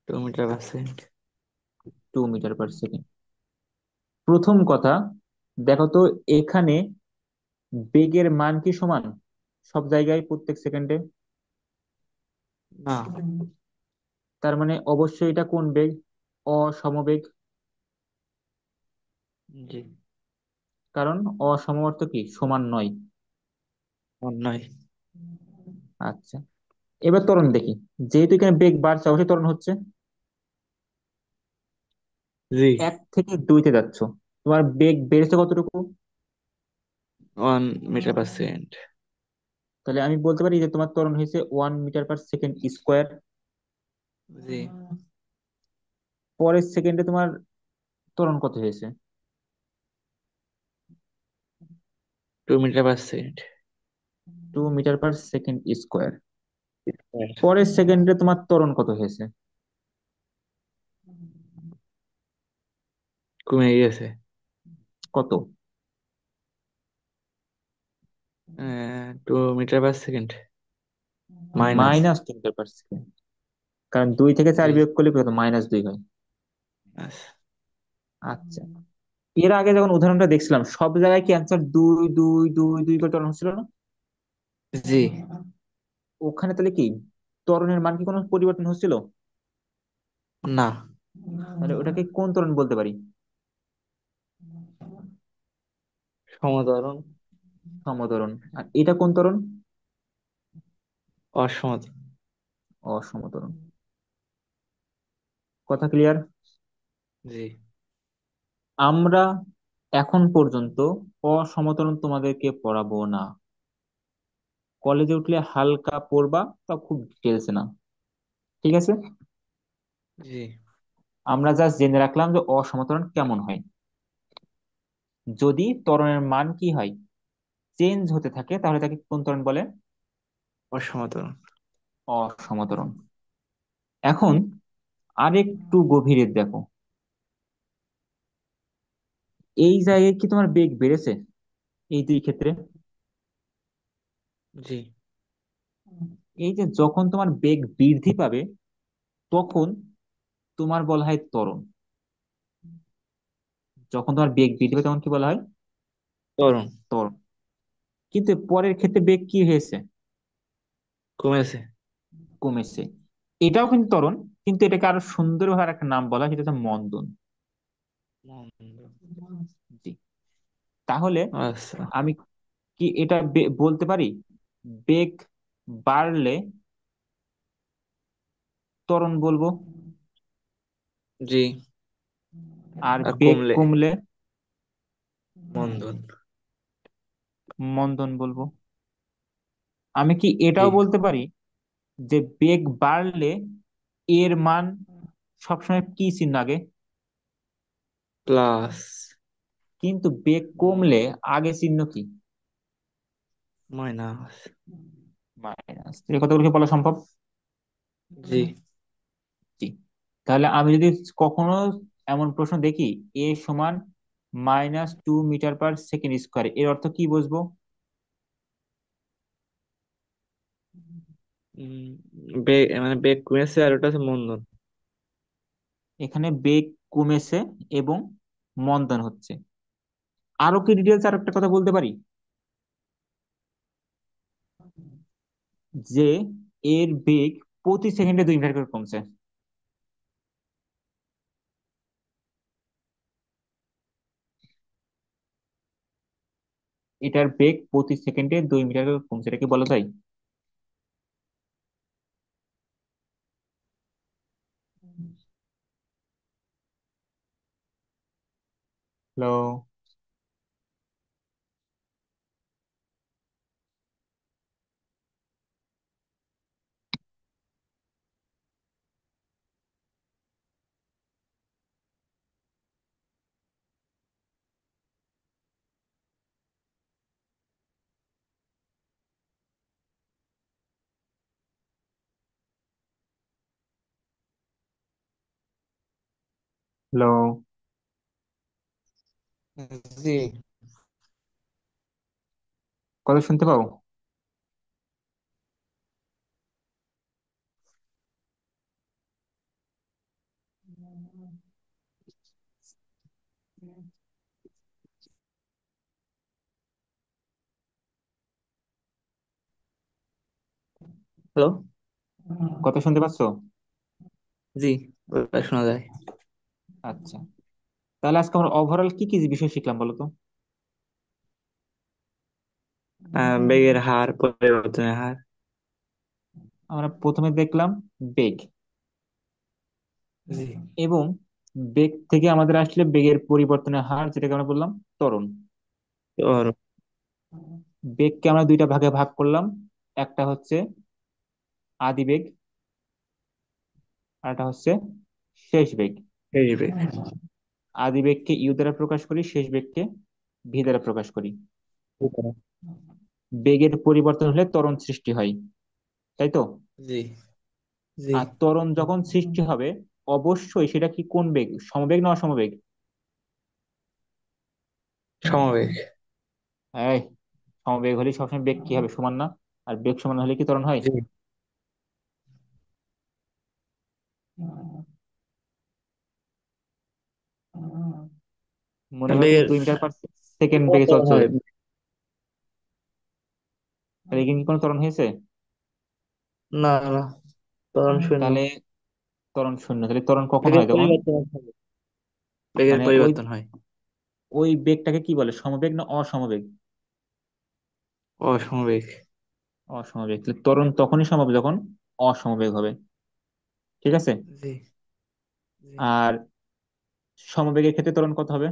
2 m/s।
2 metre per second. প্রথম কথা, দেখো তো এখানে বেগের মান কি সমান সব জায়গায় প্রত্যেক সেকেন্ডে?
না।
তার মানে অবশ্যই এটা কোন বেগ, অসমবেগ।
জি।
কারণ অসম অর্থ কি সমান নয়।
নয়।
আচ্ছা, এবার ত্বরণ দেখি। যেহেতু এখানে বেগ বাড়ছে, অবশ্যই ত্বরণ হচ্ছে।
জি।
1 থেকে 2-তে যাচ্ছ, তোমার বেগ বেড়েছে কতটুকু?
1 m/s।
তাহলে আমি বলতে পারি যে তোমার ত্বরণ হয়েছে 1 মিটার পার সেকেন্ড স্কোয়ার।
জি।
পরের সেকেন্ডে তোমার ত্বরণ কত হয়েছে?
2 metre per second.
2 metre per second square. পরের সেকেন্ডে তোমার ত্বরণ কত হয়েছে?
কমে গেছে।
কত?
2 metre per second minus.
-2 metre per second. কারণ 2 থেকে 4
জি।
বিয়োগ করলে কত? -2 হয়।
আচ্ছা।
আচ্ছা, এর আগে যখন উদাহরণটা দেখছিলাম সব জায়গায় কি অ্যান্সার 2 2 2 2 করে ত্বরণ হচ্ছিল না?
জি।
ওখানে তাহলে কি ত্বরণের মান কি কোনো পরিবর্তন হচ্ছিল?
না।
তাহলে ওটাকে কোন ত্বরণ বলতে পারি?
সমতরণ।
সমত্বরণ। আর এটা কোন ত্বরণ?
অসমতল।
অসমত্বরণ। কথা ক্লিয়ার?
জি।
আমরা এখন পর্যন্ত অসমতরণ তোমাদেরকে পড়াবো না। কলেজে উঠলে হালকা পড়বা, তা খুব ডিটেলসে না। ঠিক আছে?
জি।
আমরা জাস্ট জেনে রাখলাম যে অসমতরণ কেমন হয়। যদি ত্বরণের মান কি হয়, চেঞ্জ হতে থাকে, তাহলে তাকে কোন ত্বরণ বলে?
অসমতল।
অসমতরণ। এখন আরেকটু গভীরে দেখো, এই জায়গায় কি তোমার বেগ বেড়েছে এই দুই ক্ষেত্রে?
জি।
এই যে যখন তোমার বেগ বৃদ্ধি পাবে তখন তোমার বলা হয় ত্বরণ। যখন তোমার বেগ বৃদ্ধি পাবে তখন কি বলা হয়?
ত্বরণ।
ত্বরণ। কিন্তু পরের ক্ষেত্রে বেগ কি হয়েছে?
কমেছে।
কমেছে। এটাও কিন্তু ত্বরণ, কিন্তু এটাকে আরো সুন্দরভাবে একটা নাম বলা হয়, সেটা হচ্ছে মন্দন।
মন্দ।
জি। তাহলে
আচ্ছা।
আমি কি এটা বলতে পারি, বেগ বাড়লে ত্বরণ বলবো,
জি।
আর
আর
বেগ
কমলে
কমলে
মন্দন।
মন্দন বলবো। আমি কি
জি।
এটাও বলতে পারি যে বেগ বাড়লে এর মান সবসময় কি চিহ্ন আগে,
প্লাস।
কিন্তু বেগ কমলে আগে চিহ্ন কি?
মাইনাস।
মাইনাস। এই কথাগুলো কি বলা সম্ভব?
জি।
জি। তাহলে আমি যদি কখনো এমন প্রশ্ন দেখি, এ সমান -2 মিটার পার সেকেন্ড স্কোয়ার, এর অর্থ কি বুঝবো?
বেগ মানে বেগ কমেছে আর ওটা হচ্ছে মন্দন।
এখানে বেগ কমেছে এবং মন্দন হচ্ছে। আরো কি ডিটেলস আর একটা কথা বলতে পারি, যে এর বেগ প্রতি সেকেন্ডে 2 মিটার করে কমছে। এটার বেগ প্রতি সেকেন্ডে 2 মিটার করে কমছে, এটা কি বলা যায়? হ্যালো? হ্যালো?
জি।
কথা শুনতে পাও?
হ্যালো।
কথা শুনতে পাচ্ছো?
জি। ওটা শোনা যায়।
আচ্ছা, তাহলে আজকে আমরা ওভারঅল কি কি বিষয় শিখলাম বলো তো?
বেগের হার, পরিবর্তনের হার।
আমরা প্রথমে দেখলাম বেগ,
জি।
এবং বেগ থেকে আমাদের আসলে বেগের পরিবর্তনের হার, যেটাকে আমরা বললাম ত্বরণ।
ত্বরণ।
বেগকে আমরা দুইটা ভাগে ভাগ করলাম, একটা হচ্ছে আদিবেগ, আর একটা হচ্ছে শেষ বেগ।
এই বে।
আদিবেগকে ইউ দ্বারা প্রকাশ করি, শেষ বেগকে ভি দ্বারা প্রকাশ করি। বেগের পরিবর্তন হলে ত্বরণ সৃষ্টি হয়, তাই তো?
জি। জি।
আর ত্বরণ যখন সৃষ্টি হবে, অবশ্যই সেটা কি কোন বেগ, সমবেগ না অসমবেগ?
সমবেগ।
এই, সমবেগ হলে সবসময় বেগ কি হবে, সমান না? আর বেগ সমান হলে কি ত্বরণ হয়?
জি।
মনে করো তুমি
বেগের
2 মিটার পার সেকেন্ড বেগে
পরিবর্তন
চলছো,
হয়।
তাহলে এখানে কি কোনো ত্বরণ হয়েছে?
না, না, ত্বরণ শূন্য।
তাহলে ত্বরণ শূন্য, তাহলে ত্বরণ কখন
বেগের
হয় তখন?
পরিবর্তন হয়। বেগের
মানে ওই
পরিবর্তন হয়।
ওই বেগটাকে কি বলে, সমবেগ না অসমবেগ?
অসমবেগ।
অসমবেগ। তাহলে ত্বরণ তখনই সম্ভব যখন অসমবেগ হবে, ঠিক আছে?
জি। জি।
আর সমবেগের ক্ষেত্রে ত্বরণ কত হবে?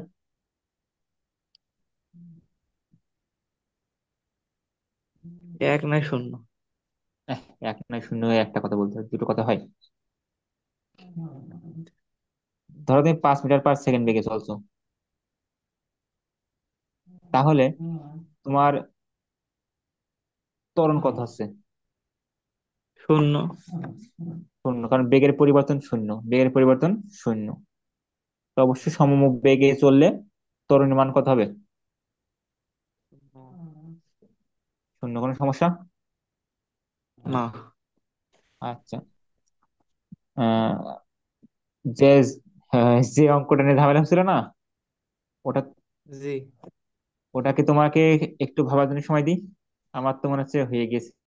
এক নয় শূন্য।
এহ, এক নয় শূন্য হয়ে একটা কথা বলতে হয়, দুটো কথা হয়? ধরো তুমি 5 মিটার পার সেকেন্ড বেগে চলছো, তাহলে তোমার ত্বরণ কত হচ্ছে?
শূন্য।
শূন্য, কারণ বেগের পরিবর্তন শূন্য, বেগের পরিবর্তন শূন্য। তো অবশ্যই সমবেগে চললে ত্বরণের মান কত হবে? শূন্য। কোনো সমস্যা?
না।
আচ্ছা। আহ, যে যে অঙ্কটা নিয়ে ঝামেলা হচ্ছিল না, ওটা
জি।
ওটাকে তোমাকে একটু ভাবার জন্য সময় দিই। আমার তো মনে হচ্ছে হয়ে গেছে।